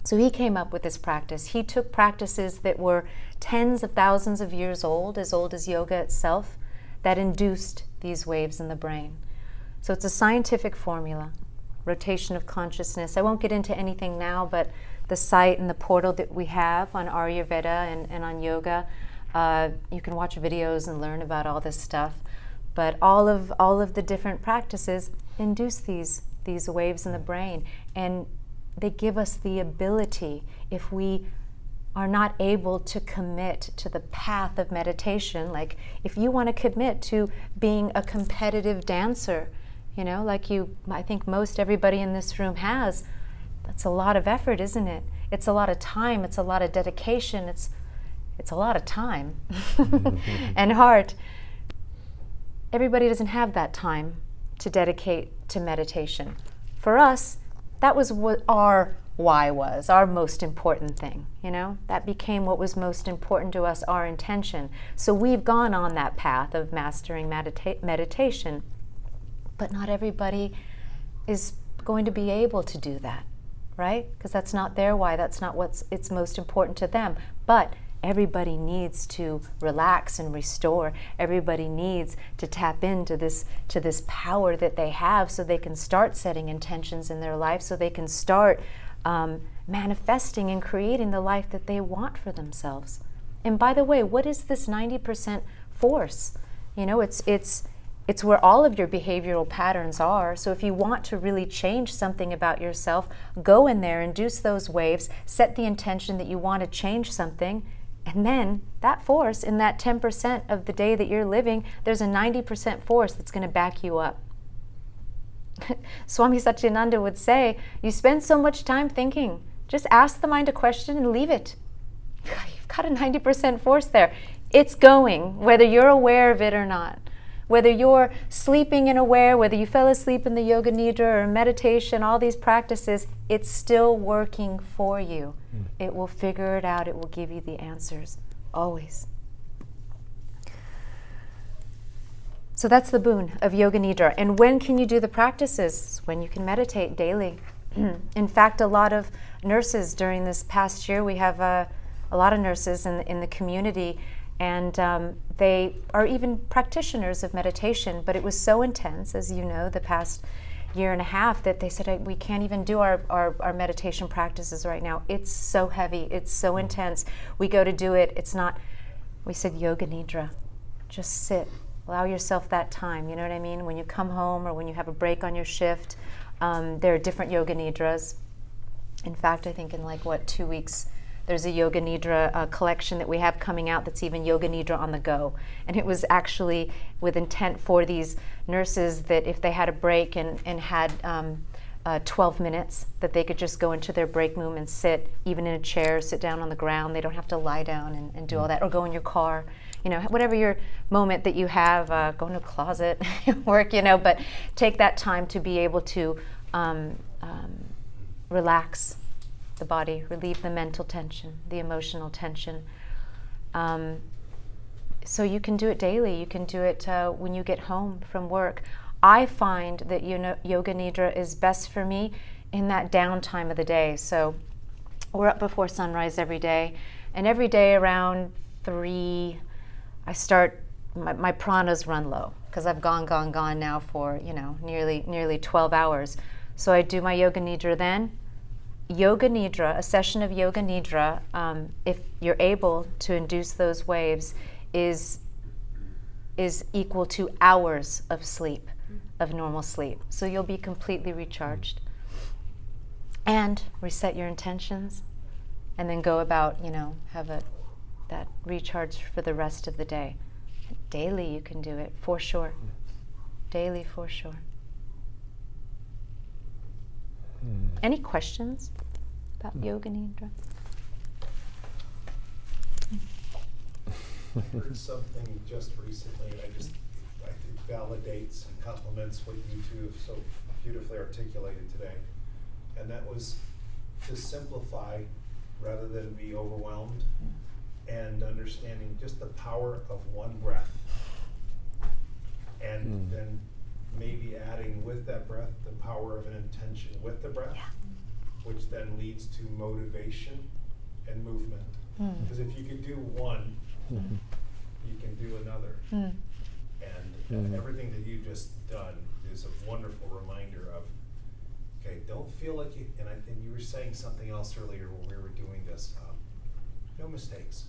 So he came up with this practice. He took practices that were tens of thousands of years old as yoga itself, that induced these waves in the brain. So it's a scientific formula, rotation of consciousness. I won't get into anything now, but the site and the portal that we have on Ayurveda and on yoga, you can watch videos and learn about all this stuff. But all of the different practices induce these waves in the brain, and they give us the ability, if we are not able to commit to the path of meditation, like if you want to commit to being a competitive dancer, you know, like I think most everybody in this room has, that's a lot of effort, isn't it? It's a lot of time, it's a lot of dedication, it's a lot of time and heart. Everybody doesn't have that time to dedicate to meditation. For us, that was what our why was, our most important thing, you know? That became what was most important to us, our intention. So we've gone on that path of mastering meditation, but not everybody is going to be able to do that, right? Because that's not their why, that's not it's most important to them. But everybody needs to relax and restore. Everybody needs to tap into this power that they have, so they can start setting intentions in their life, so they can start manifesting and creating the life that they want for themselves. And by the way, what is this 90% force You know, it's where all of your behavioral patterns are. So if you want to really change something about yourself, go in there, induce those waves, set the intention that you want to change something, and then that force in that 10% of the day that you're living, there's a 90% force that's going to back you up. Swami Satchidananda would say, you spend so much time thinking, just ask the mind a question and leave it. You've got a 90% force there. It's going, whether you're aware of it or not. Whether you're sleeping and aware, whether you fell asleep in the yoga nidra or meditation, all these practices, it's still working for you. It will figure it out. It will give you the answers, always. So that's the boon of yoga nidra. And when can you do the practices? When you can meditate daily. In fact, a lot of nurses during this past year, we have a lot of nurses in the community, and they are even practitioners of meditation, but it was so intense, as you know, the past year and a half, that they said, we can't even do our meditation practices right now. It's so heavy, it's so intense. We go to do it, it's not, we said yoga nidra. Just sit, allow yourself that time, you know what I mean? When you come home or when you have a break on your shift, there are different yoga nidras. In fact, I think in 2 weeks, there's a yoga nidra collection that we have coming out that's even yoga nidra on the go. And it was actually with intent for these nurses that if they had a break and had 12 minutes, that they could just go into their break room and sit, even in a chair, sit down on the ground. They don't have to lie down and do all that, or go in your car. You know, whatever your moment that you have, go in a closet, work, but take that time to be able to relax the body, relieve the mental tension, the emotional tension. So you can do it daily. You can do it when you get home from work. I find that yoga nidra is best for me in that downtime of the day. So we're up before sunrise every day, and every day around 3, I start, my pranas run low, because I've gone now for nearly 12 hours. So I do my yoga nidra then. Yoga nidra, a session of yoga nidra, if you're able to induce those waves, is equal to hours of sleep, of normal sleep. So you'll be completely recharged. And reset your intentions, and then go about, have that recharge for the rest of the day. Daily you can do it, for sure. Daily, for sure. Any questions about yoga nidra? I heard something just recently, and I think validates and complements what you two have so beautifully articulated today. And that was to simplify rather than be overwhelmed, and understanding just the power of one breath. And then maybe adding with that breath the power of an intention with the breath, which then leads to motivation and movement. Because if you could do one, you can do another. And everything that you've just done is a wonderful reminder of, okay, don't feel like you, and you were saying something else earlier when we were doing this, no mistakes.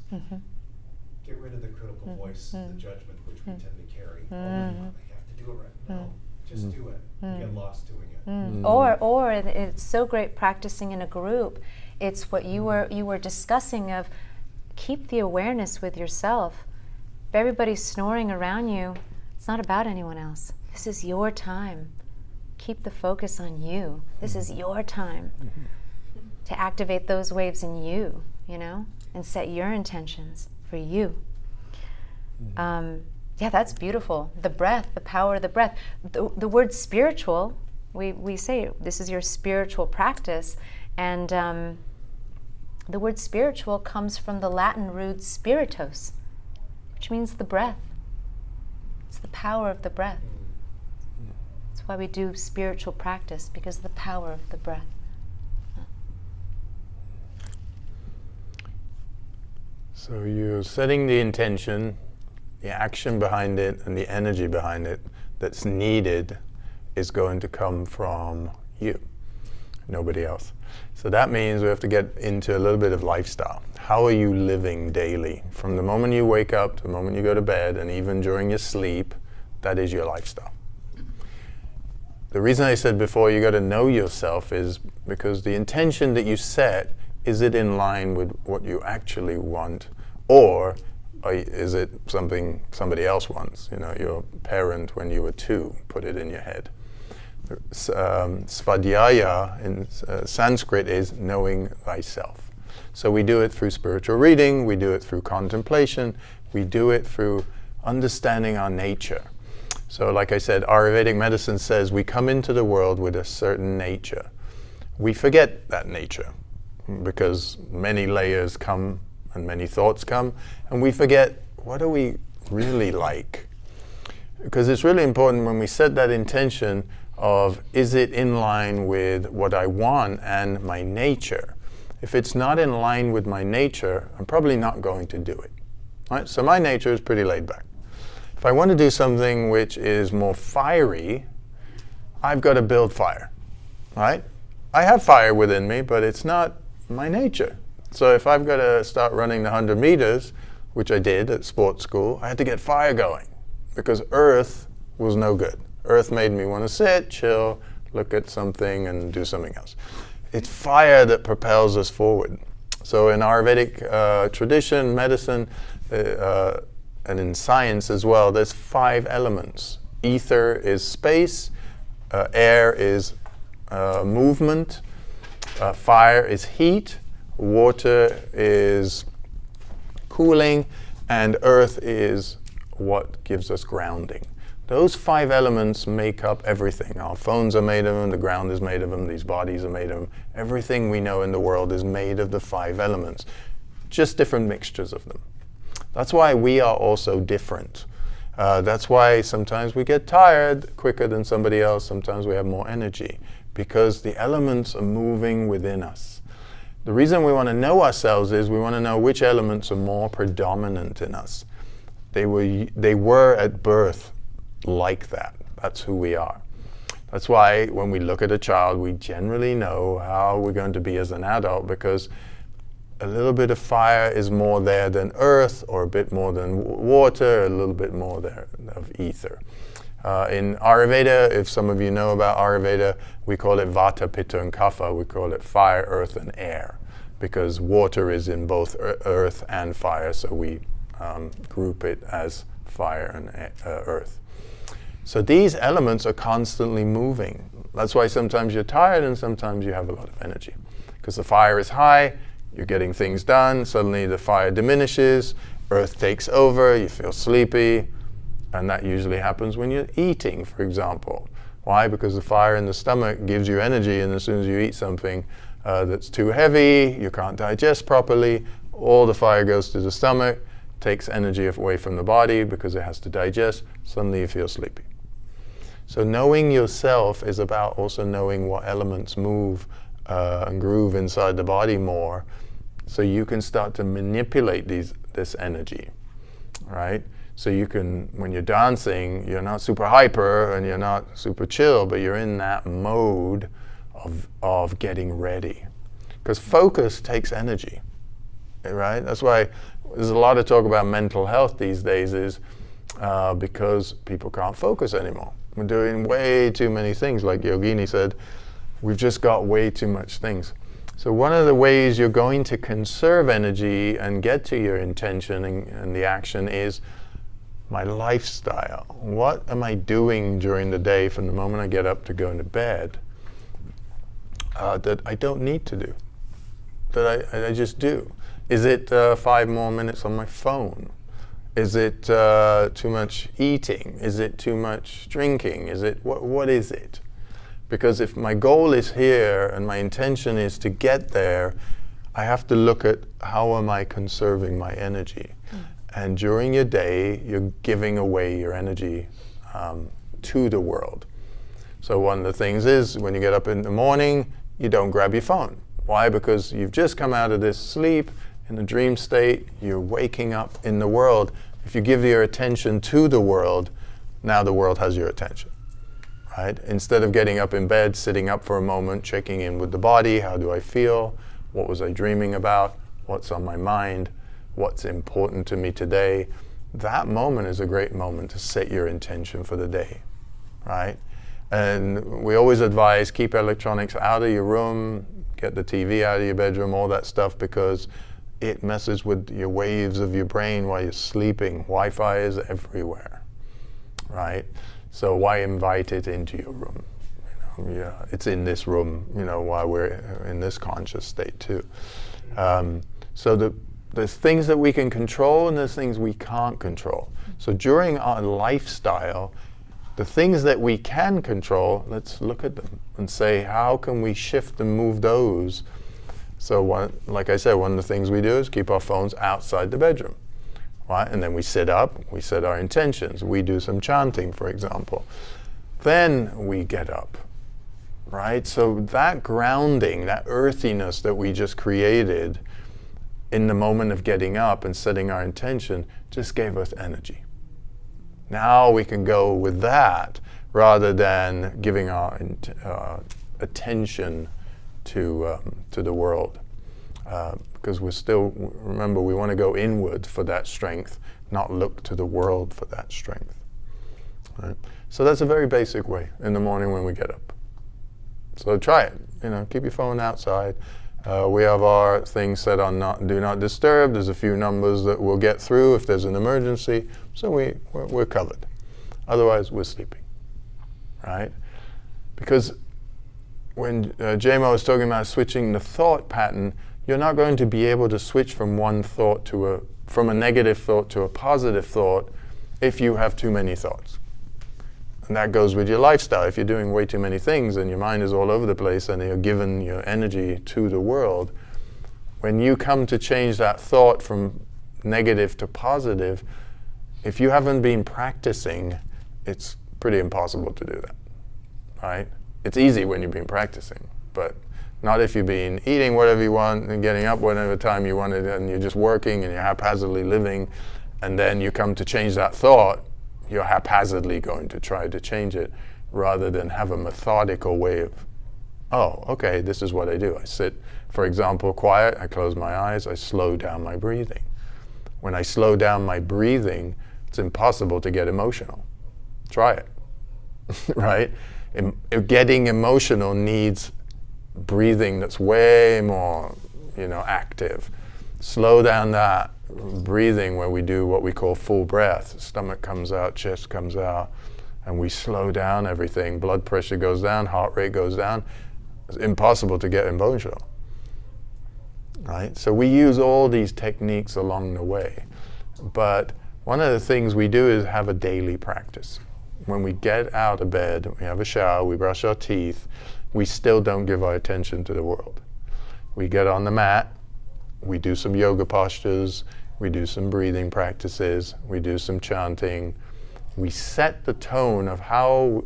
Get rid of the critical voice, the judgment which we tend to carry. Oh, I have to do it right. No, just do it. You get lost doing it. Or it's so great practicing in a group. It's what you were discussing of, keep the awareness with yourself. If everybody's snoring around you, it's not about anyone else. This is your time. Keep the focus on you. This is your time to activate those waves in you, and set your intentions for you. Yeah, that's beautiful. The breath, the power of the breath. The word spiritual, we say this is your spiritual practice, and the word spiritual comes from the Latin root spiritus, which means the breath. It's the power of the breath. That's why we do spiritual practice, because of the power of the breath. So you're setting the intention, the action behind it, and the energy behind it that's needed is going to come from you. nobody else. So that means we have to get into a little bit of lifestyle. How are you living daily? From the moment you wake up to the moment you go to bed, and even during your sleep, that is your lifestyle. The reason I said before you got to know yourself is because the intention that you set, is it in line with what you actually want, or is it something somebody else wants? You know, your parent when you were 2 put it in your head. Svadhyaya in Sanskrit is knowing thyself. So we do it through spiritual reading, we do it through contemplation, we do it through understanding our nature. So like I said, Ayurvedic medicine says we come into the world with a certain nature. We forget that nature because many layers come and many thoughts come, and we forget what are we really like. Because it's really important when we set that intention of, is it in line with what I want and my nature? If it's not in line with my nature, I'm probably not going to do it. Right? So my nature is pretty laid back. If I want to do something which is more fiery, I've got to build fire. Right? I have fire within me, but it's not my nature. So if I've got to start running the 100 meters, which I did at sports school, I had to get fire going because earth was no good. Earth made me want to sit, chill, look at something and do something else. It's fire that propels us forward. So in Ayurvedic tradition, medicine, and in science as well, there's 5 elements. Ether is space, air is movement, fire is heat, water is cooling, and earth is what gives us grounding. Those 5 elements make up everything. Our phones are made of them, the ground is made of them, these bodies are made of them. Everything we know in the world is made of the 5 elements, just different mixtures of them. That's why we are also different. That's why sometimes we get tired quicker than somebody else, sometimes we have more energy, because the elements are moving within us. The reason we want to know ourselves is we want to know which elements are more predominant in us. They were at birth like that. That's who we are. That's why when we look at a child, we generally know how we're going to be as an adult, because a little bit of fire is more there than earth, or a bit more than water, a little bit more there of ether. In Ayurveda, if some of you know about Ayurveda, we call it Vata, Pitta, and Kapha. We call it fire, earth, and air, because water is in both earth and fire, so we group it as fire and earth. So these elements are constantly moving. That's why sometimes you're tired and sometimes you have a lot of energy. Because the fire is high, you're getting things done, suddenly the fire diminishes, earth takes over, you feel sleepy, and that usually happens when you're eating, for example. Why? Because the fire in the stomach gives you energy, and as soon as you eat something that's too heavy, you can't digest properly, all the fire goes to the stomach, takes energy away from the body because it has to digest, suddenly you feel sleepy. So knowing yourself is about also knowing what elements move and groove inside the body more, so you can start to manipulate this energy, right? So you can, when you're dancing, you're not super hyper and you're not super chill, but you're in that mode of getting ready. Because focus takes energy, right? That's why there's a lot of talk about mental health these days, is because people can't focus anymore. We're doing way too many things. Like Yogini said, we've just got way too much things. So one of the ways you're going to conserve energy and get to your intention and the action is my lifestyle. What am I doing during the day from the moment I get up to go into bed that I don't need to do, that I just do? Is it 5 more minutes on my phone? Is it too much eating? Is it too much drinking? Is it what is it? Because if my goal is here and my intention is to get there, I have to look at how am I conserving my energy. And during your day, you're giving away your energy to the world. So one of the things is, when you get up in the morning, you don't grab your phone. Why? Because you've just come out of this sleep, in a dream state, you're waking up in the world. If you give your attention to the world, now the world has your attention, right? Instead of getting up in bed, sitting up for a moment, checking in with the body, how do I feel? What was I dreaming about? What's on my mind? What's important to me today? That moment is a great moment to set your intention for the day, right? And we always advise keep electronics out of your room, get the TV out of your bedroom, all that stuff, because it messes with your waves of your brain while you're sleeping. Wi-Fi is everywhere, right? So why invite it into your room? Yeah, it's in this room, while we're in this conscious state too. So there's things that we can control and there's things we can't control. So during our lifestyle, the things that we can control, let's look at them and say, how can we shift and move those? So like I said, one of the things we do is keep our phones outside the bedroom, right? And then we sit up, we set our intentions. We do some chanting, for example. Then we get up, right? So that grounding, that earthiness that we just created in the moment of getting up and setting our intention just gave us energy. Now we can go with that rather than giving our attention to the world. Because remember, we want to go inward for that strength, not look to the world for that strength. Right? So that's a very basic way in the morning when we get up. So try it. Keep your phone outside. We have our things set on do not disturb. There's a few numbers that we'll get through if there's an emergency. So we're covered. Otherwise, we're sleeping, right? Because when J-Mo was talking about switching the thought pattern, you're not going to be able to switch from one thought from a negative thought to a positive thought if you have too many thoughts. And that goes with your lifestyle. If you're doing way too many things and your mind is all over the place and you're giving your energy to the world, when you come to change that thought from negative to positive, if you haven't been practicing, it's pretty impossible to do that, right? It's easy when you've been practicing, but not if you've been eating whatever you want and getting up whatever time you wanted and you're just working and you're haphazardly living, and then you come to change that thought, you're haphazardly going to try to change it rather than have a methodical way of, oh, okay, this is what I do. I sit, for example, quiet, I close my eyes, I slow down my breathing. When I slow down my breathing, it's impossible to get emotional. Try it, right? Getting emotional needs breathing that's way more, active. Slow down that breathing when we do what we call full breath. Stomach comes out, chest comes out, and we slow down everything. Blood pressure goes down, heart rate goes down. It's impossible to get emotional, right? So we use all these techniques along the way. But one of the things we do is have a daily practice. When we get out of bed, we have a shower, we brush our teeth, we still don't give our attention to the world. We get on the mat, we do some yoga postures, we do some breathing practices, we do some chanting. We set the tone of how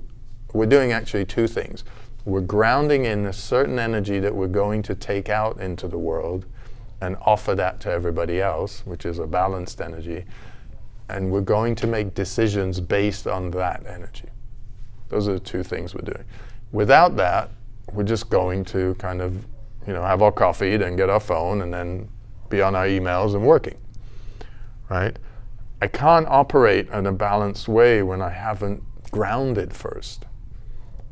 we're doing actually two things. We're grounding in a certain energy that we're going to take out into the world and offer that to everybody else, which is a balanced energy. And we're going to make decisions based on that energy. Those are the two things we're doing. Without that, we're just going to kind of, have our coffee, then get our phone, and then be on our emails and working, right? I can't operate in a balanced way when I haven't grounded first,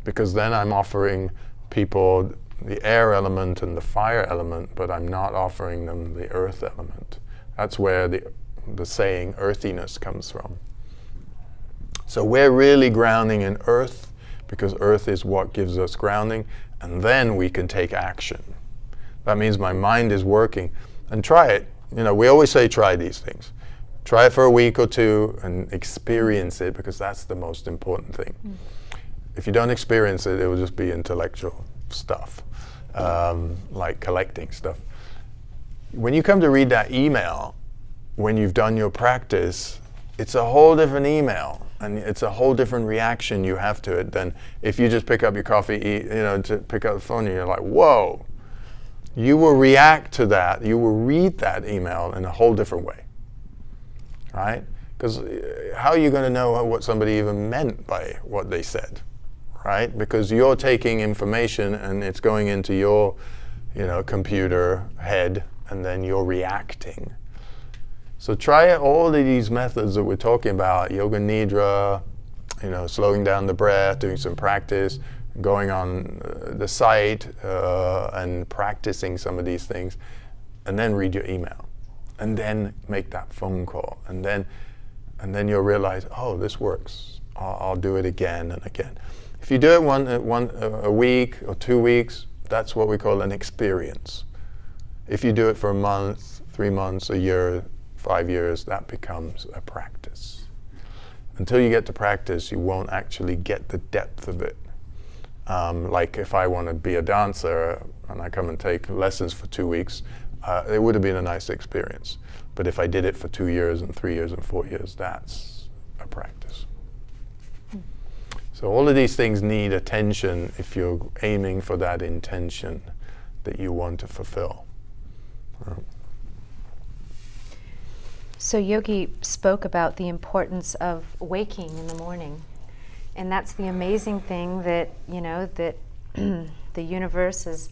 because then I'm offering people the air element and the fire element, but I'm not offering them the earth element. That's where the saying earthiness comes from. So we're really grounding in earth, because earth is what gives us grounding, and then we can take action. That means my mind is working. And try it. We always say try these things. Try it for a week or two and experience it, because that's the most important thing. If you don't experience it, it will just be intellectual stuff, like collecting stuff. When you come to read that email, when you've done your practice, it's a whole different email, and it's a whole different reaction you have to it than if you just pick up your coffee, to pick up the phone and you're like, whoa. You will react to that, you will read that email in a whole different way, right? Because how are you going to know what somebody even meant by what they said, right? Because you're taking information and it's going into your, computer head, and then you're reacting. So try all of these methods that we're talking about, yoga nidra, slowing down the breath, doing some practice, going on the site and practicing some of these things, and then read your email, and then make that phone call, and then you'll realize, oh, this works. I'll do it again and again. If you do it a week or 2 weeks, that's what we call an experience. If you do it for a month, 3 months, a year, 5 years, that becomes a practice. Until you get to practice, you won't actually get the depth of it. Like if I want to be a dancer and I come and take lessons for 2 weeks, it would have been a nice experience. But if I did it for 2 years and 3 years and 4 years, that's a practice. So all of these things need attention if you're aiming for that intention that you want to fulfill. So Yogi spoke about the importance of waking in the morning. And that's the amazing thing that, that the universe is,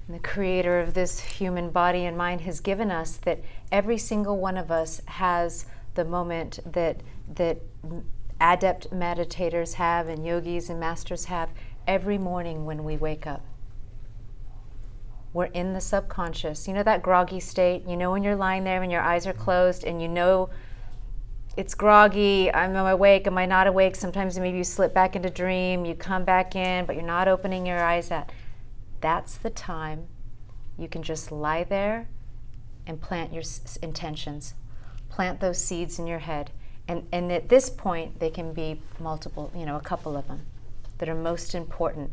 the creator of this human body and mind has given us, that every single one of us has the moment that adept meditators have and yogis and masters have every morning when we wake up. We're in the subconscious. That groggy state, when you're lying there and your eyes are closed and it's groggy, am I awake, am I not awake? Sometimes maybe you slip back into dream, you come back in, but you're not opening your eyes out. That's the time you can just lie there and plant your intentions. Plant those seeds in your head. And at this point, they can be multiple, a couple of them that are most important.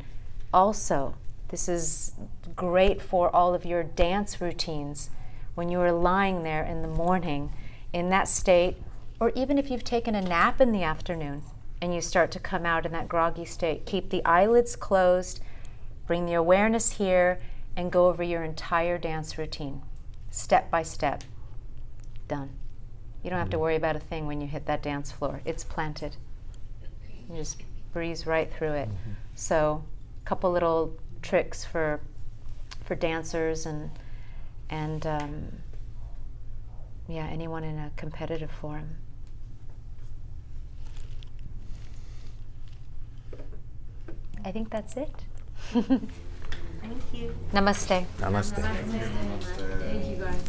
Also, this is great for all of your dance routines. When you are lying there in the morning in that state, or even if you've taken a nap in the afternoon and you start to come out in that groggy state, keep the eyelids closed, bring the awareness here, and go over your entire dance routine, step by step. Done. You don't have to worry about a thing when you hit that dance floor. It's planted. You just breeze right through it. Mm-hmm. So a couple little tricks for dancers and anyone in a competitive forum. I think that's it. Thank you. Namaste. Namaste. Thank you, guys.